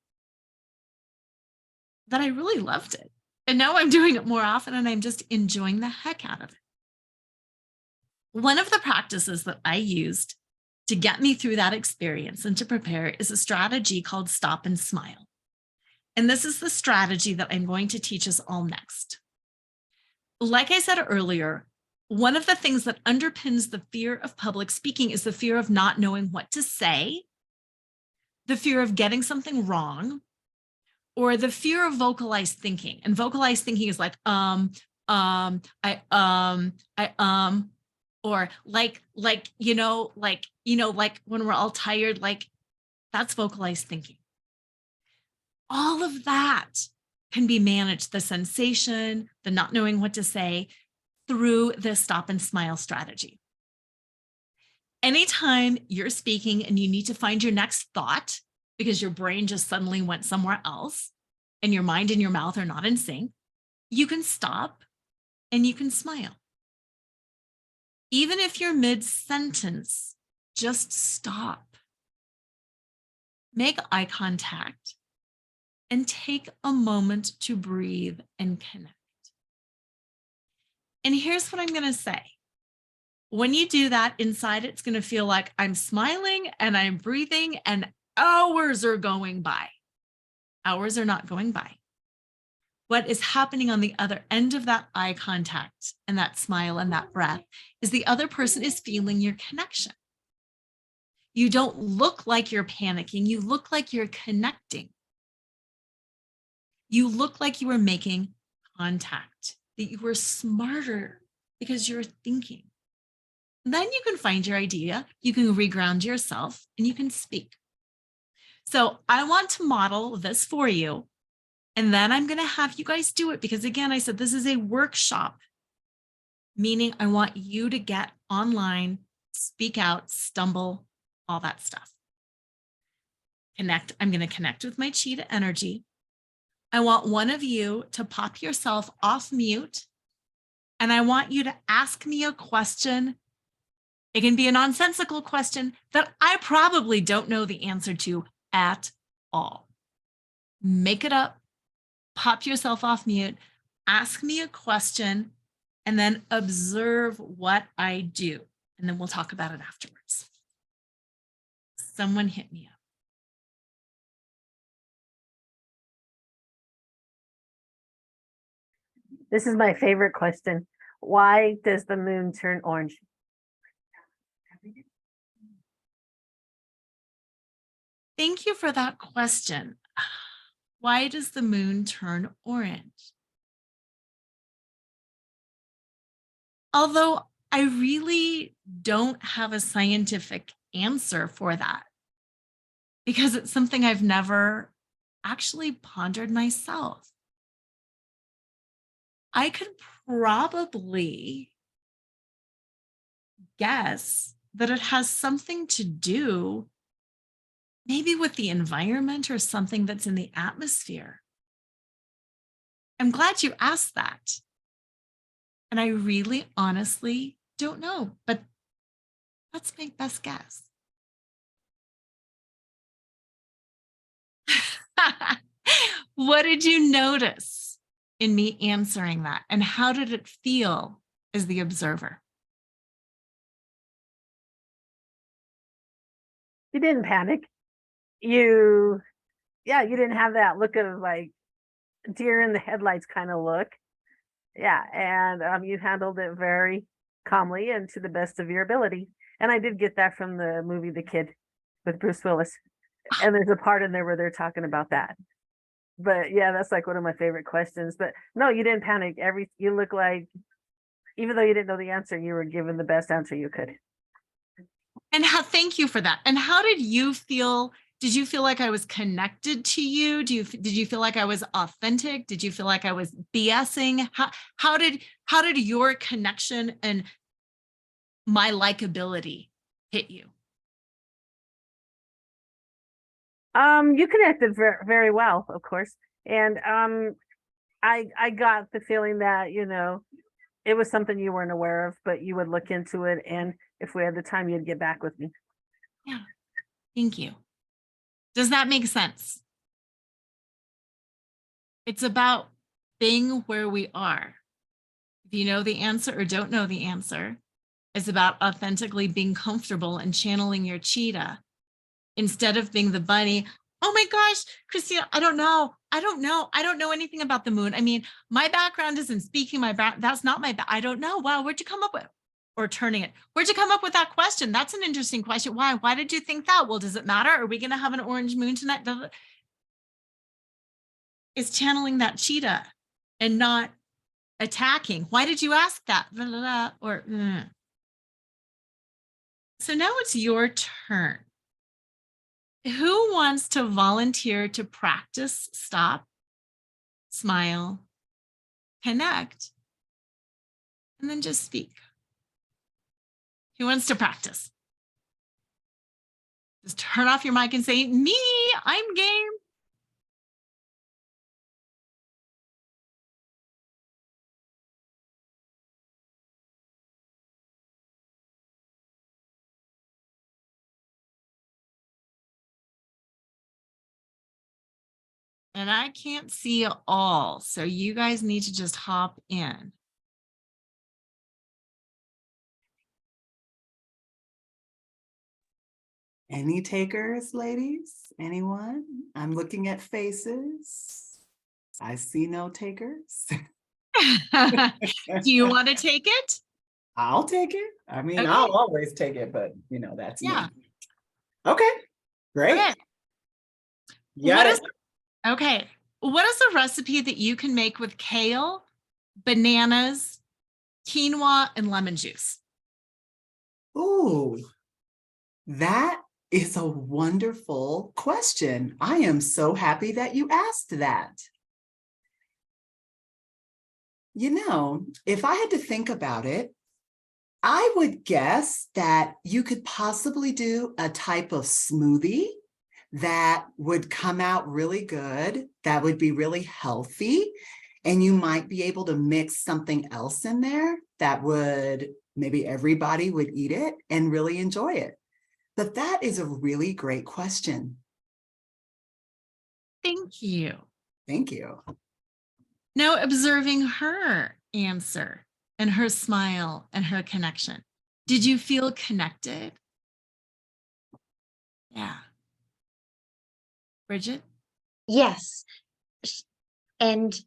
that I really loved it. And now I'm doing it more often and I'm just enjoying the heck out of it. One of the practices that I used to get me through that experience and to prepare is a strategy called Stop and Smile. And this is the strategy that I'm going to teach us all next. Like I said earlier, one of the things that underpins the fear of public speaking is the fear of not knowing what to say, the fear of getting something wrong, or the fear of vocalized thinking. And vocalized thinking is like, or like when we're all tired, like that's vocalized thinking. All of that can be managed, the sensation, the not knowing what to say, through this Stop and Smile strategy. Anytime you're speaking and you need to find your next thought because your brain just suddenly went somewhere else and your mind and your mouth are not in sync, you can stop and you can smile. Even if you're mid-sentence, just stop. Make eye contact and take a moment to breathe and connect. And here's what I'm going to say. When you do that inside, it's going to feel like I'm smiling and I'm breathing and hours are going by. Hours are not going by. What is happening on the other end of that eye contact and that smile and that breath is the other person is feeling your connection. You don't look like you're panicking. You look like you're connecting. You look like you were making contact, that you were smarter because you're thinking. Then you can find your idea, you can reground yourself, and you can speak. So I want to model this for you, and then I'm going to have you guys do it because, again, I said this is a workshop, meaning I want you to get online, speak out, stumble, all that stuff. Connect. I'm going to connect with my cheetah energy. I want one of you to pop yourself off mute, and I want you to ask me a question. It can be a nonsensical question that I probably don't know the answer to at all. Make it up, pop yourself off mute, ask me a question, and then observe what I do. And then we'll talk about it afterwards. Someone hit me up. This is my favorite question. Why does the moon turn orange? Thank you for that question. Why does the moon turn orange? Although I really don't have a scientific answer for that, because it's something I've never actually pondered myself. I could probably guess that it has something to do maybe with the environment or something that's in the atmosphere. I'm glad you asked that. And I really honestly don't know, but that's my best guess. What did you notice in me answering that? And how did it feel as the observer? You didn't panic. You didn't have that look of like deer in the headlights kind of look. Yeah, and you handled it very calmly and to the best of your ability. And I did get that from the movie The Kid with Bruce Willis. And there's a part in there where they're talking about that. But yeah, that's like one of my favorite questions. But no, you didn't panic. You look like, even though you didn't know the answer, you were given the best answer you could. And thank you for that. And how did you feel? Did you feel like I was connected to you? Did you feel like I was authentic? Did you feel like I was BSing? How did your connection and my likability hit you? You connected very, very well, of course. And I got the feeling that, it was something you weren't aware of, but you would look into it. And if we had the time, you'd get back with me. Yeah. Thank you. Does that make sense? It's about being where we are. If you know the answer or don't know the answer, it's about authentically being comfortable and channeling your cheetah instead of being the bunny. Oh my gosh, Christina, I don't know. I don't know anything about the moon. I mean, my background is in speaking. That's not my, I don't know. Wow, where'd you come up with? Or turning it. Where'd you come up with that question? That's an interesting question. Why? Why did you think that? Well, does it matter? Are we going to have an orange moon tonight? It's channeling that cheetah and not attacking. Why did you ask that? Blah, blah, blah, So now it's your turn. Who wants to volunteer to practice, stop, smile, connect, and then just speak? Who wants to practice? Just turn off your mic and say, me, I'm game. And I can't see all, so you guys need to just hop in. Any takers, ladies? Anyone? I'm looking at faces. I see no takers. Do you want to take it? I'll take it. I mean, Okay. I'll always take it, but that's Yeah. me. Okay, great. Okay. Yeah. Okay. What is a recipe that you can make with kale, bananas, quinoa, and lemon juice? Ooh, that is a wonderful question. I am so happy that you asked that. If I had to think about it, I would guess that you could possibly do a type of smoothie that would come out really good, that would be really healthy, and you might be able to mix something else in there that would, maybe everybody would eat it and really enjoy it. But that is a really great question. Thank you. Thank you. Now observing her answer and her smile and her connection. Did you feel connected? Yeah. Bridget? Yes. Sh- And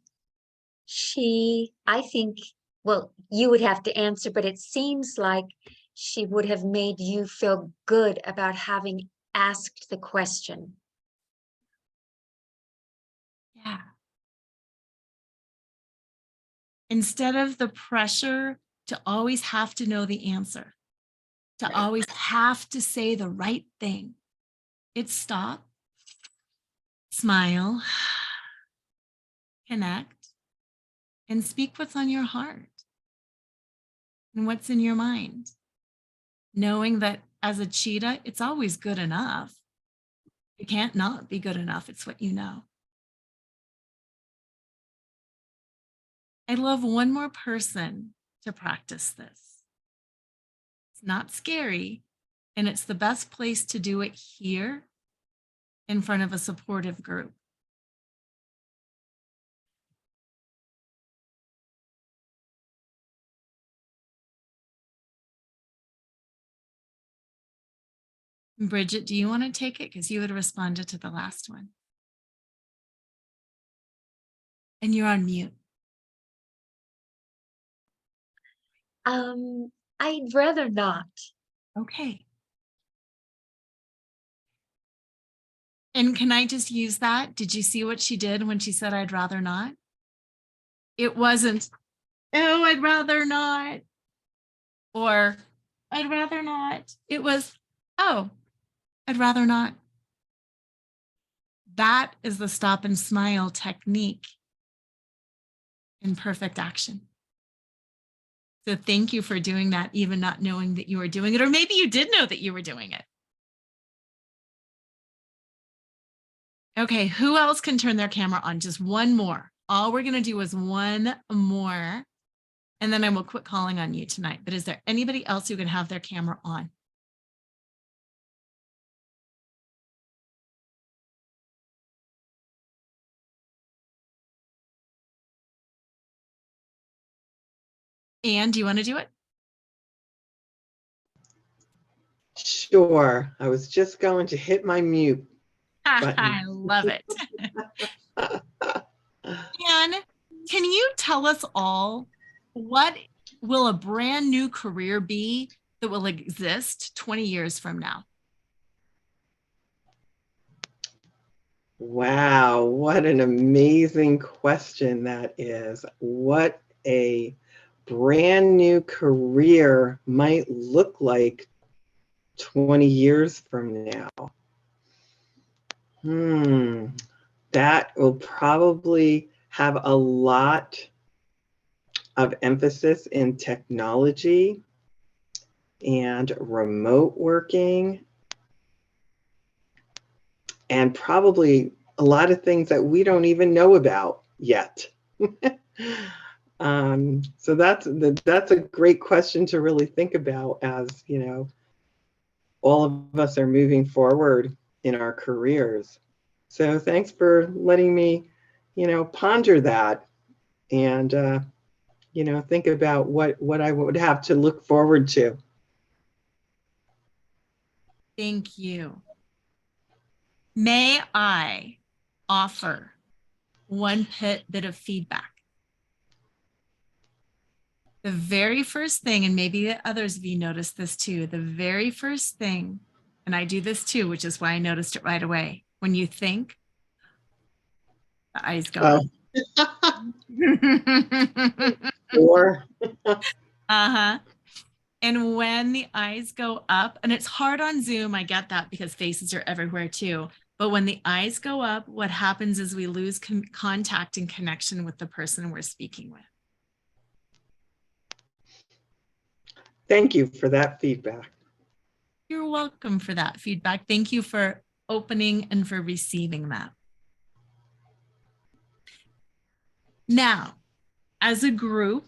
I think, well, you would have to answer, but it seems like she would have made you feel good about having asked the question. Yeah. Instead of the pressure to always have to know the answer, to always have to say the right thing, it's stop, smile, connect, and speak what's on your heart and what's in your mind. Knowing that as a cheetah, it's always good enough. You can't not be good enough. It's what you know. I'd love one more person to practice this. It's not scary, and it's the best place to do it here in front of a supportive group. Bridget, do you want to take it? Because you had responded to the last one. And you're on mute. I'd rather not. Okay. And can I just use that? Did you see what she did when she said, I'd rather not? It wasn't, oh, I'd rather not. Or I'd rather not. It was, oh, I'd rather not. That is the stop and smile technique in perfect action. So thank you for doing that, even not knowing that you were doing it, or maybe you did know that you were doing it. Okay, who else can turn their camera on? Just one more. All we're gonna do is one more, and then I will quit calling on you tonight. But is there anybody else who can have their camera on? Anne, do you want to do it? Sure. I was just going to hit my mute button. I love it. Anne, can you tell us all, what will a brand new career be that will exist 20 years from now? Wow, what an amazing question that is. What a brand new career might look like 20 years from now. That will probably have a lot of emphasis in technology and remote working, and probably a lot of things that we don't even know about yet. So that's a great question to really think about, as you know, all of us are moving forward in our careers. So thanks for letting me, ponder that and think about what I would have to look forward to. Thank you. May I offer one bit of feedback? The very first thing, and maybe the others of you noticed this too, the very first thing, and I do this too, which is why I noticed it right away. When you think, the eyes go. Or Uh-huh. And when the eyes go up, and it's hard on Zoom, I get that because faces are everywhere too. But when the eyes go up, what happens is we lose contact and connection with the person we're speaking with. thank you for that feedback. You're welcome for that feedback. Thank you for opening and for receiving that. Now, as a group,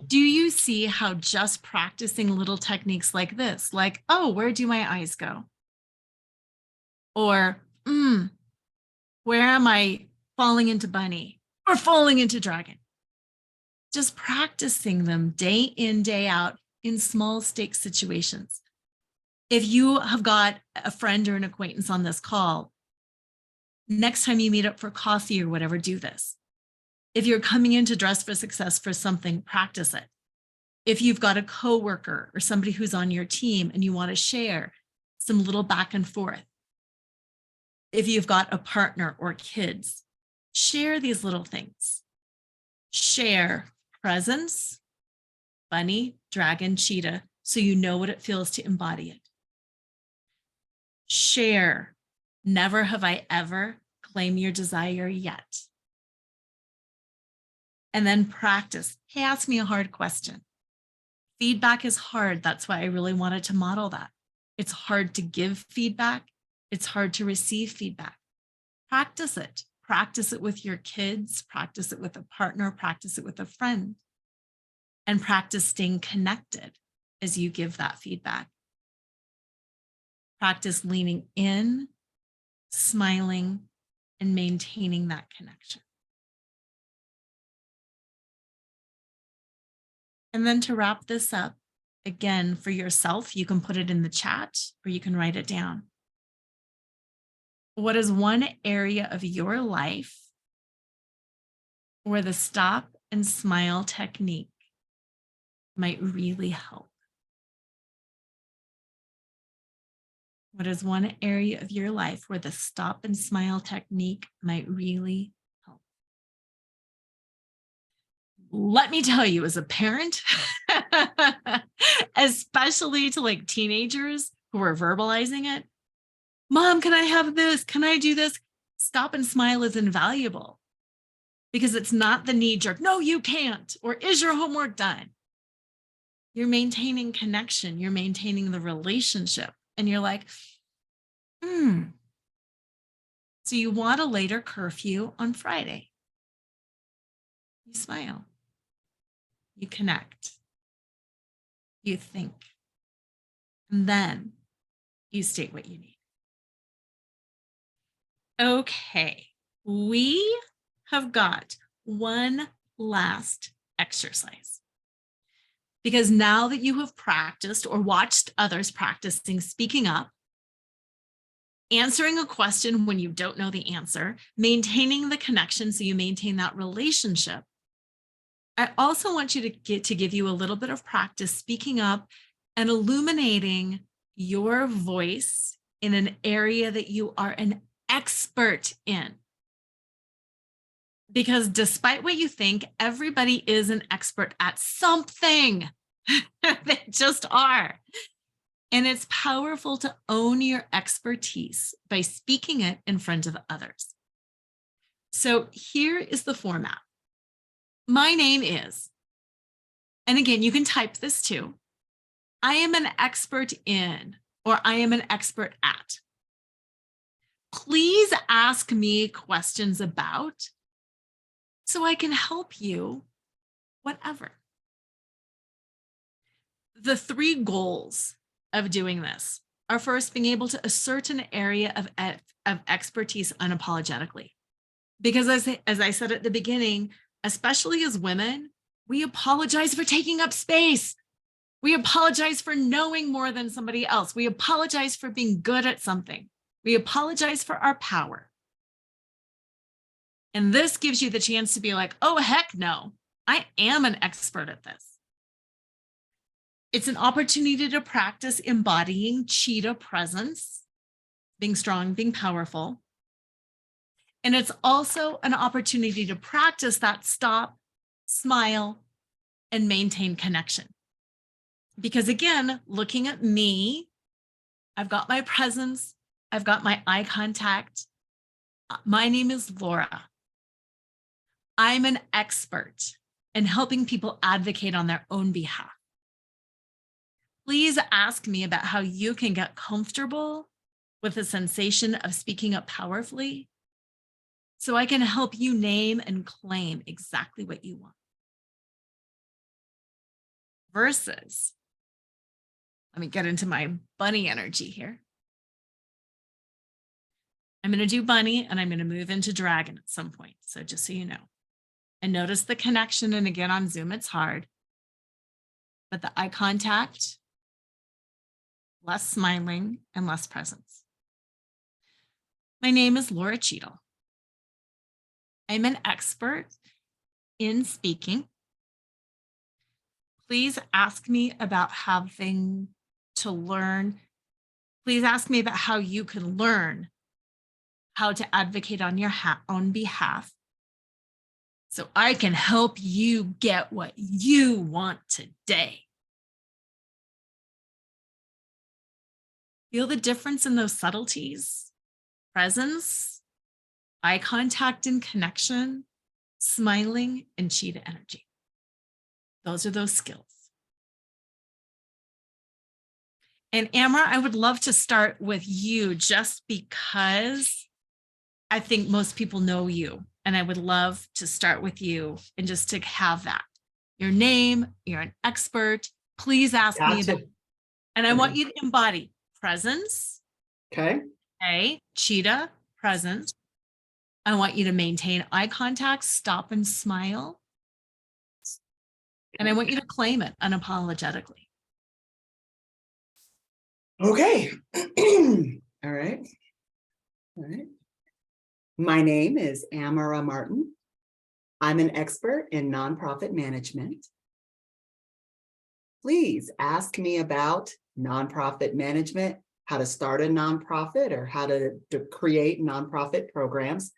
do you see how just practicing little techniques like this, like, oh, where do my eyes go? Or, Where am I falling into bunny or falling into dragon? Just practicing them day in, day out in small stake situations. If you have got a friend or an acquaintance on this call, next time you meet up for coffee or whatever, do this. If you're coming in to Dress for Success for something, practice it. If you've got a coworker or somebody who's on your team and you want to share some little back and forth. If you've got a partner or kids, share these little things. Share presence, bunny, dragon, cheetah, so you know what it feels to embody it. Share, never have I ever, claim your desire yet. And then practice. Hey, ask me a hard question. Feedback is hard. That's why I really wanted to model that. It's hard to give feedback. It's hard to receive feedback. Practice it. Practice it with your kids. Practice it with a partner. Practice it with a friend. And practice staying connected as you give that feedback. Practice leaning in, smiling, and maintaining that connection. And then to wrap this up, again, for yourself, you can put it in the chat or you can write it down. What is one area of your life where the stop and smile technique might really help? What is one area of your life where the stop and smile technique might really help? Let me tell you, as a parent, especially to like teenagers who are verbalizing it, Mom, can I have this? Can I do this? Stop and smile is invaluable because it's not the knee jerk. No, you can't. Or is your homework done? You're maintaining connection. You're maintaining the relationship. And you're like, So you want a later curfew on Friday. You smile. You connect. You think. And then you state what you need. Okay, we have got one last exercise. Because now that you have practiced or watched others practicing speaking up, answering a question when you don't know the answer, maintaining the connection so you maintain that relationship, I also want you to give you a little bit of practice speaking up and illuminating your voice in an area that you are an expert in. Because despite what you think, everybody is an expert at something. They just are. And it's powerful to own your expertise by speaking it in front of others. So here is the format. My name is, and again, you can type this too. I am an expert in, or I am an expert at. Please ask me questions about so I can help you, whatever. The 3 goals of doing this are first being able to assert an area of expertise unapologetically. Because as I said at the beginning, especially as women, we apologize for taking up space. We apologize for knowing more than somebody else. We apologize for being good at something. We apologize for our power. And this gives you the chance to be like, oh, heck no, I am an expert at this. It's an opportunity to practice embodying cheetah presence, being strong, being powerful. And it's also an opportunity to practice that stop, smile, and maintain connection. Because again, looking at me, I've got my presence, I've got my eye contact. My name is Laura. I'm an expert in helping people advocate on their own behalf. Please ask me about how you can get comfortable with the sensation of speaking up powerfully so I can help you name and claim exactly what you want. Versus, let me get into my bunny energy here. I'm going to do bunny and I'm going to move into dragon at some point. So just so you know. And notice the connection. And again, on Zoom, it's hard. But the eye contact, less smiling and less presence. My name is Laura Cheadle. I'm an expert in speaking. Please ask me about having to learn. Please ask me about how you can learn how to advocate on your own behalf so I can help you get what you want today. Feel the difference in those subtleties, presence, eye contact and connection, smiling, and cheetah energy. Those are those skills. And Amara, I would love to start with you just because I think most people know you. And I would love to start with you and just to have that. Your name, you're an expert. Please ask me Gotcha. about, and I want you to embody presence. Okay. Okay, cheetah, presence. I want you to maintain eye contact, stop and smile. And I want you to claim it unapologetically. Okay. All right. All right. My name is Amara Martin. I'm an expert in nonprofit management. Please ask me about nonprofit management, how to start a nonprofit, or how to create nonprofit programs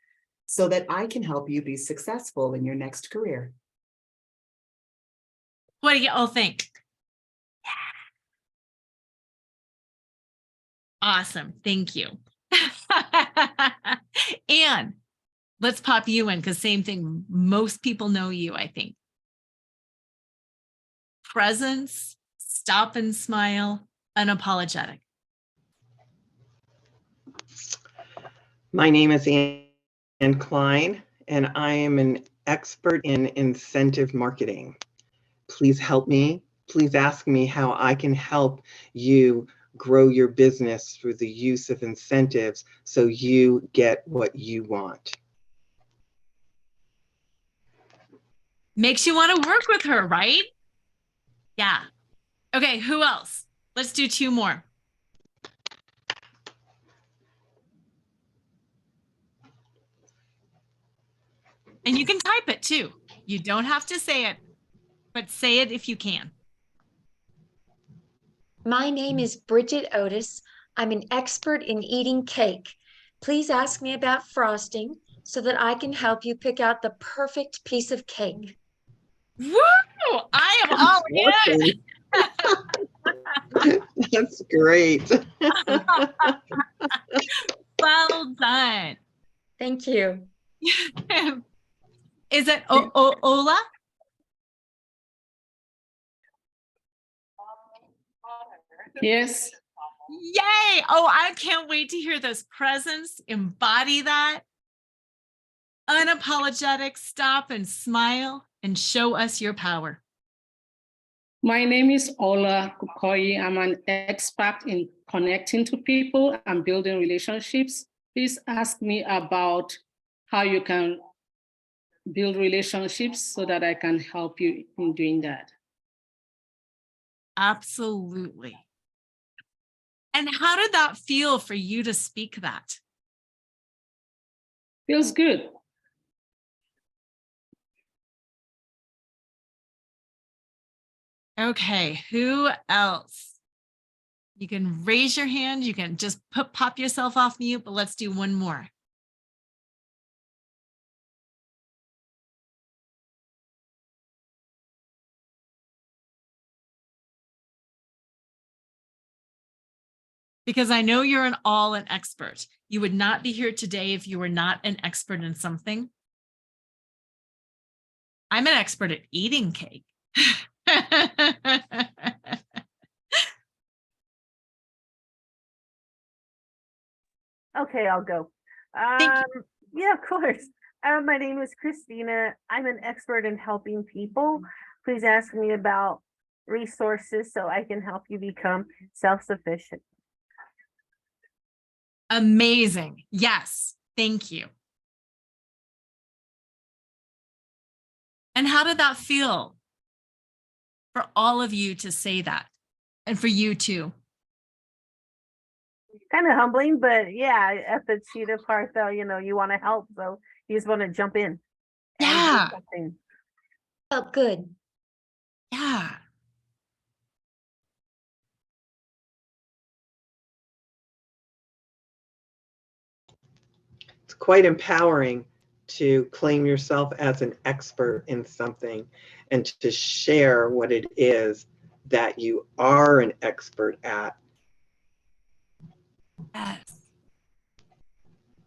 so that I can help you be successful in your next career. What do you all think? Awesome. Thank you. And let's pop you in because same thing. Most people know you, I think. Presence, stop and smile, unapologetic. My name is Ann Klein, and I am an expert in incentive marketing. Please help me. Please ask me how I can help you grow your business through the use of incentives so you get what you want. Makes you want to work with her, right? Yeah. Okay, who else? Let's do two more. And you can type it too. You don't have to say it, but say it if you can. My name is Bridget Otis. I'm an expert in eating cake. Please ask me about frosting so that I can help you pick out the perfect piece of cake. Woo! I am all in. That's great. Well done. Thank you. Is it Ola? Yes. Yay! Oh, I can't wait to hear this presence. Embody that. Unapologetic, stop and smile and show us your power. My name is Ola Kukoyi. I'm an expert in connecting to people and building relationships. Please ask me about how you can build relationships so that I can help you in doing that. Absolutely. And how did that feel for you to speak that? Feels good. Okay, who else? You can raise your hand. You can just pop yourself off mute, but let's do one more. Because I know you're an expert. You would not be here today if you were not an expert in something. I'm an expert at eating cake. Okay, I'll go. Thank Yeah, of course. My name is Christina. I'm an expert in helping people. Please ask me about resources so I can help you become self-sufficient. Amazing. Yes. Thank you. And how did that feel for all of you to say that? And for you too? Kind of humbling, but yeah, at the cheetah part though, you want to help, so you just want to jump in and do Yeah. something. Felt good. Yeah. It's quite empowering to claim yourself as an expert in something and to share what it is that you are an expert at. Yes.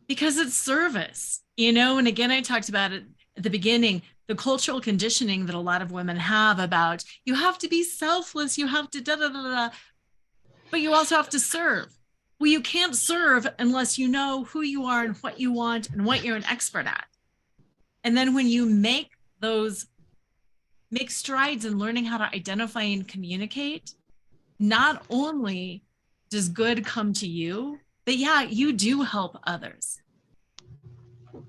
Because it's service, and again, I talked about it at the beginning, the cultural conditioning that a lot of women have about you have to be selfless, you have to da da da da, but you also have to serve. Well, you can't serve unless you know who you are and what you want and what you're an expert at. And then when you make strides in learning how to identify and communicate, not only does good come to you, but yeah, you do help others.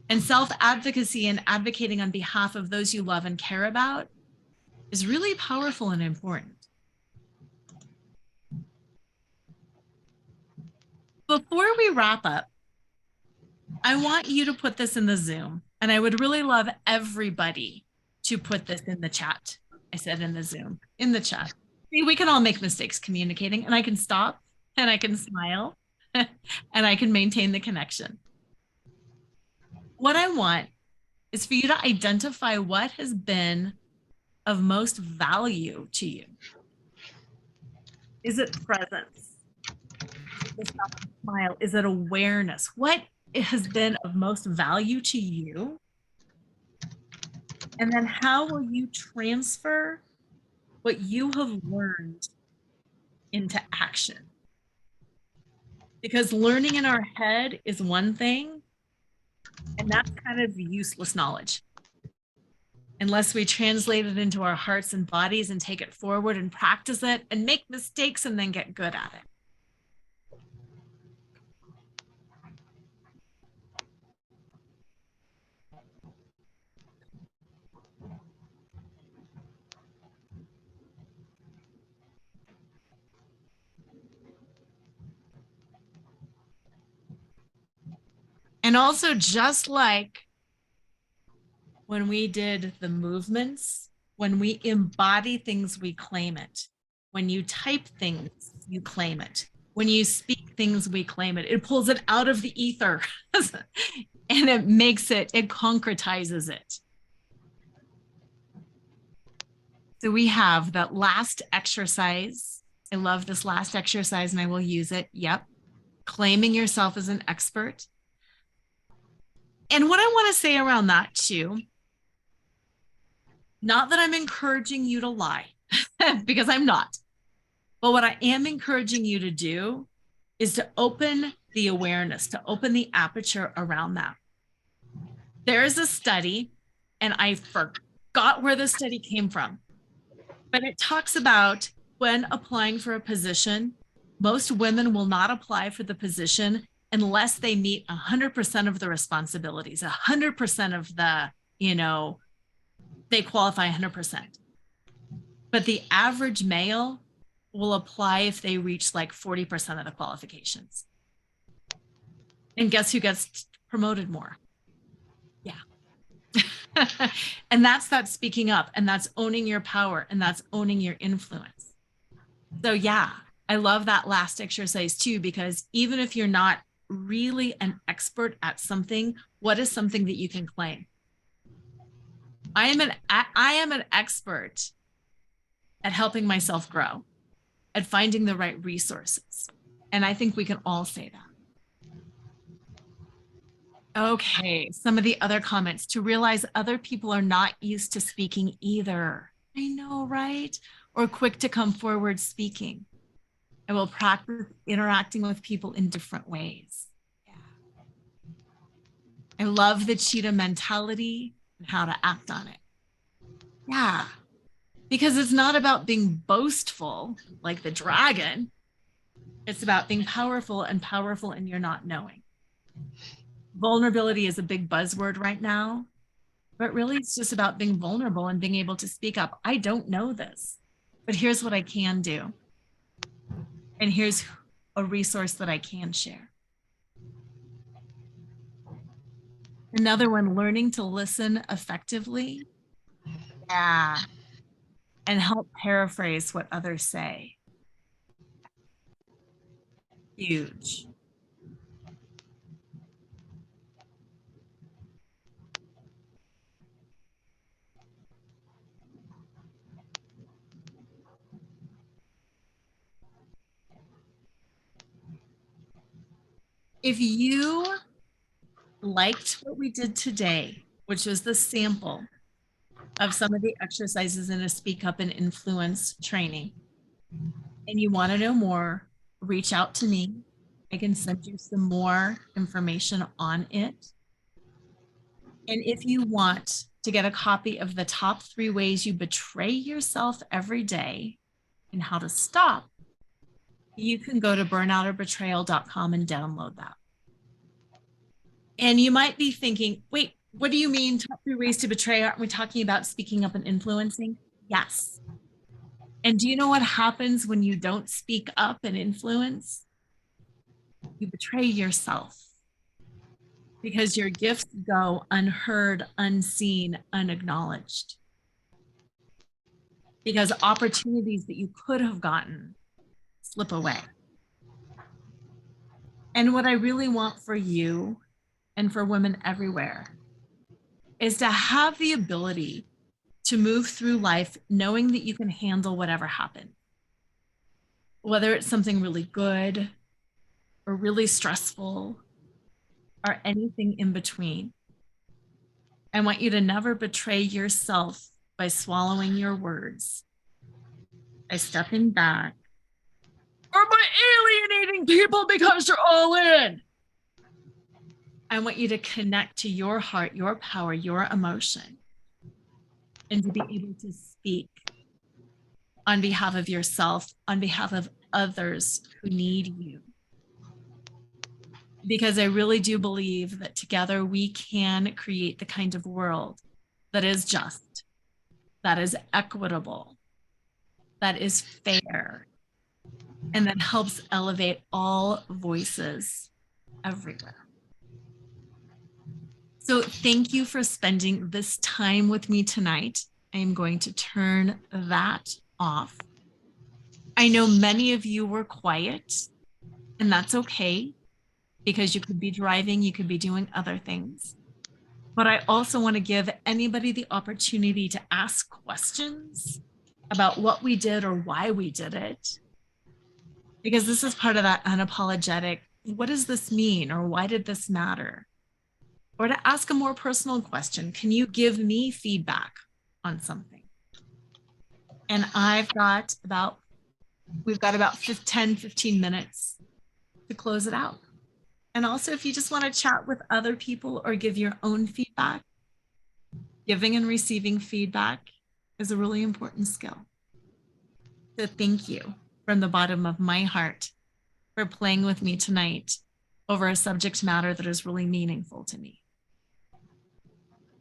And self-advocacy and advocating on behalf of those you love and care about is really powerful and important. Before we wrap up, I want you to put this in the Zoom, and I would really love everybody to put this in the chat. I said in the Zoom, in the chat. See, we can all make mistakes communicating, and I can stop, and I can smile, and I can maintain the connection. What I want is for you to identify what has been of most value to you. Is it presence? Is it smile? Is it awareness? What has been of most value to you? And then how will you transfer what you have learned into action? Because learning in our head is one thing, and that's kind of useless knowledge. Unless we translate it into our hearts and bodies and take it forward and practice it and make mistakes and then get good at it. And also, just like when we did the movements, when we embody things, we claim it. When you type things, you claim it. When you speak things, we claim it. It pulls it out of the ether and it makes it, it concretizes it. So we have that last exercise. I love this last exercise and I will use it. Yep. Claiming yourself as an expert. And what I want to say around that too, not that I'm encouraging you to lie, because I'm not, but what I am encouraging you to do is to open the awareness, to open the aperture around that. There is a study, and I forgot where the study came from, but it talks about when applying for a position, most women will not apply for the position unless they meet 100% of the responsibilities, 100% of the, they qualify 100%. But the average male will apply if they reach like 40% of the qualifications. And guess who gets promoted more? Yeah. And that's that speaking up, and that's owning your power, and that's owning your influence. So yeah, I love that last exercise too, because even if you're not really an expert at something, what is something that you can claim? I am an expert at helping myself grow, at finding the right resources. And I think we can all say that. Okay, some of the other comments: to realize other people are not used to speaking either. I know, right? Or quick to come forward speaking. I will practice interacting with people in different ways. Yeah. I love the cheetah mentality and how to act on it. Yeah, because it's not about being boastful like the dragon. It's about being powerful and powerful in your not knowing. Vulnerability is a big buzzword right now, but really it's just about being vulnerable and being able to speak up. I don't know this, but here's what I can do. And here's a resource that I can share. Another one, learning to listen effectively. Yeah. And help paraphrase what others say. Huge. If you liked what we did today, which was the sample of some of the exercises in a Speak Up and Influence training, and you want to know more, reach out to me. I can send you some more information on it. And if you want to get a copy of the top 3 ways you betray yourself every day and how to stop, you can go to burnoutorbetrayal.com and download that. And you might be thinking, wait, what do you mean top 3 ways to betray? Aren't we talking about speaking up and influencing? Yes. And do you know what happens when you don't speak up and influence? You betray yourself because your gifts go unheard, unseen, unacknowledged. Because opportunities that you could have gotten slip away. And what I really want for you and for women everywhere is to have the ability to move through life knowing that you can handle whatever happens. Whether it's something really good or really stressful or anything in between. I want you to never betray yourself by swallowing your words, by stepping back, or by alienating people because you're all in. I want you to connect to your heart, your power, your emotion, and to be able to speak on behalf of yourself, on behalf of others who need you. Because I really do believe that together we can create the kind of world that is just, that is equitable, that is fair, and that helps elevate all voices everywhere. So thank you for spending this time with me tonight. I am going to turn that off. I know many of you were quiet, and that's okay, because you could be driving, you could be doing other things. But I also want to give anybody the opportunity to ask questions about what we did or why we did it. Because this is part of that unapologetic, what does this mean? Or why did this matter? Or to ask a more personal question, can you give me feedback on something? And we've got about 10, 15 minutes to close it out. And also, if you just want to chat with other people or give your own feedback, giving and receiving feedback is a really important skill. So thank you from the bottom of my heart for playing with me tonight over a subject matter that is really meaningful to me.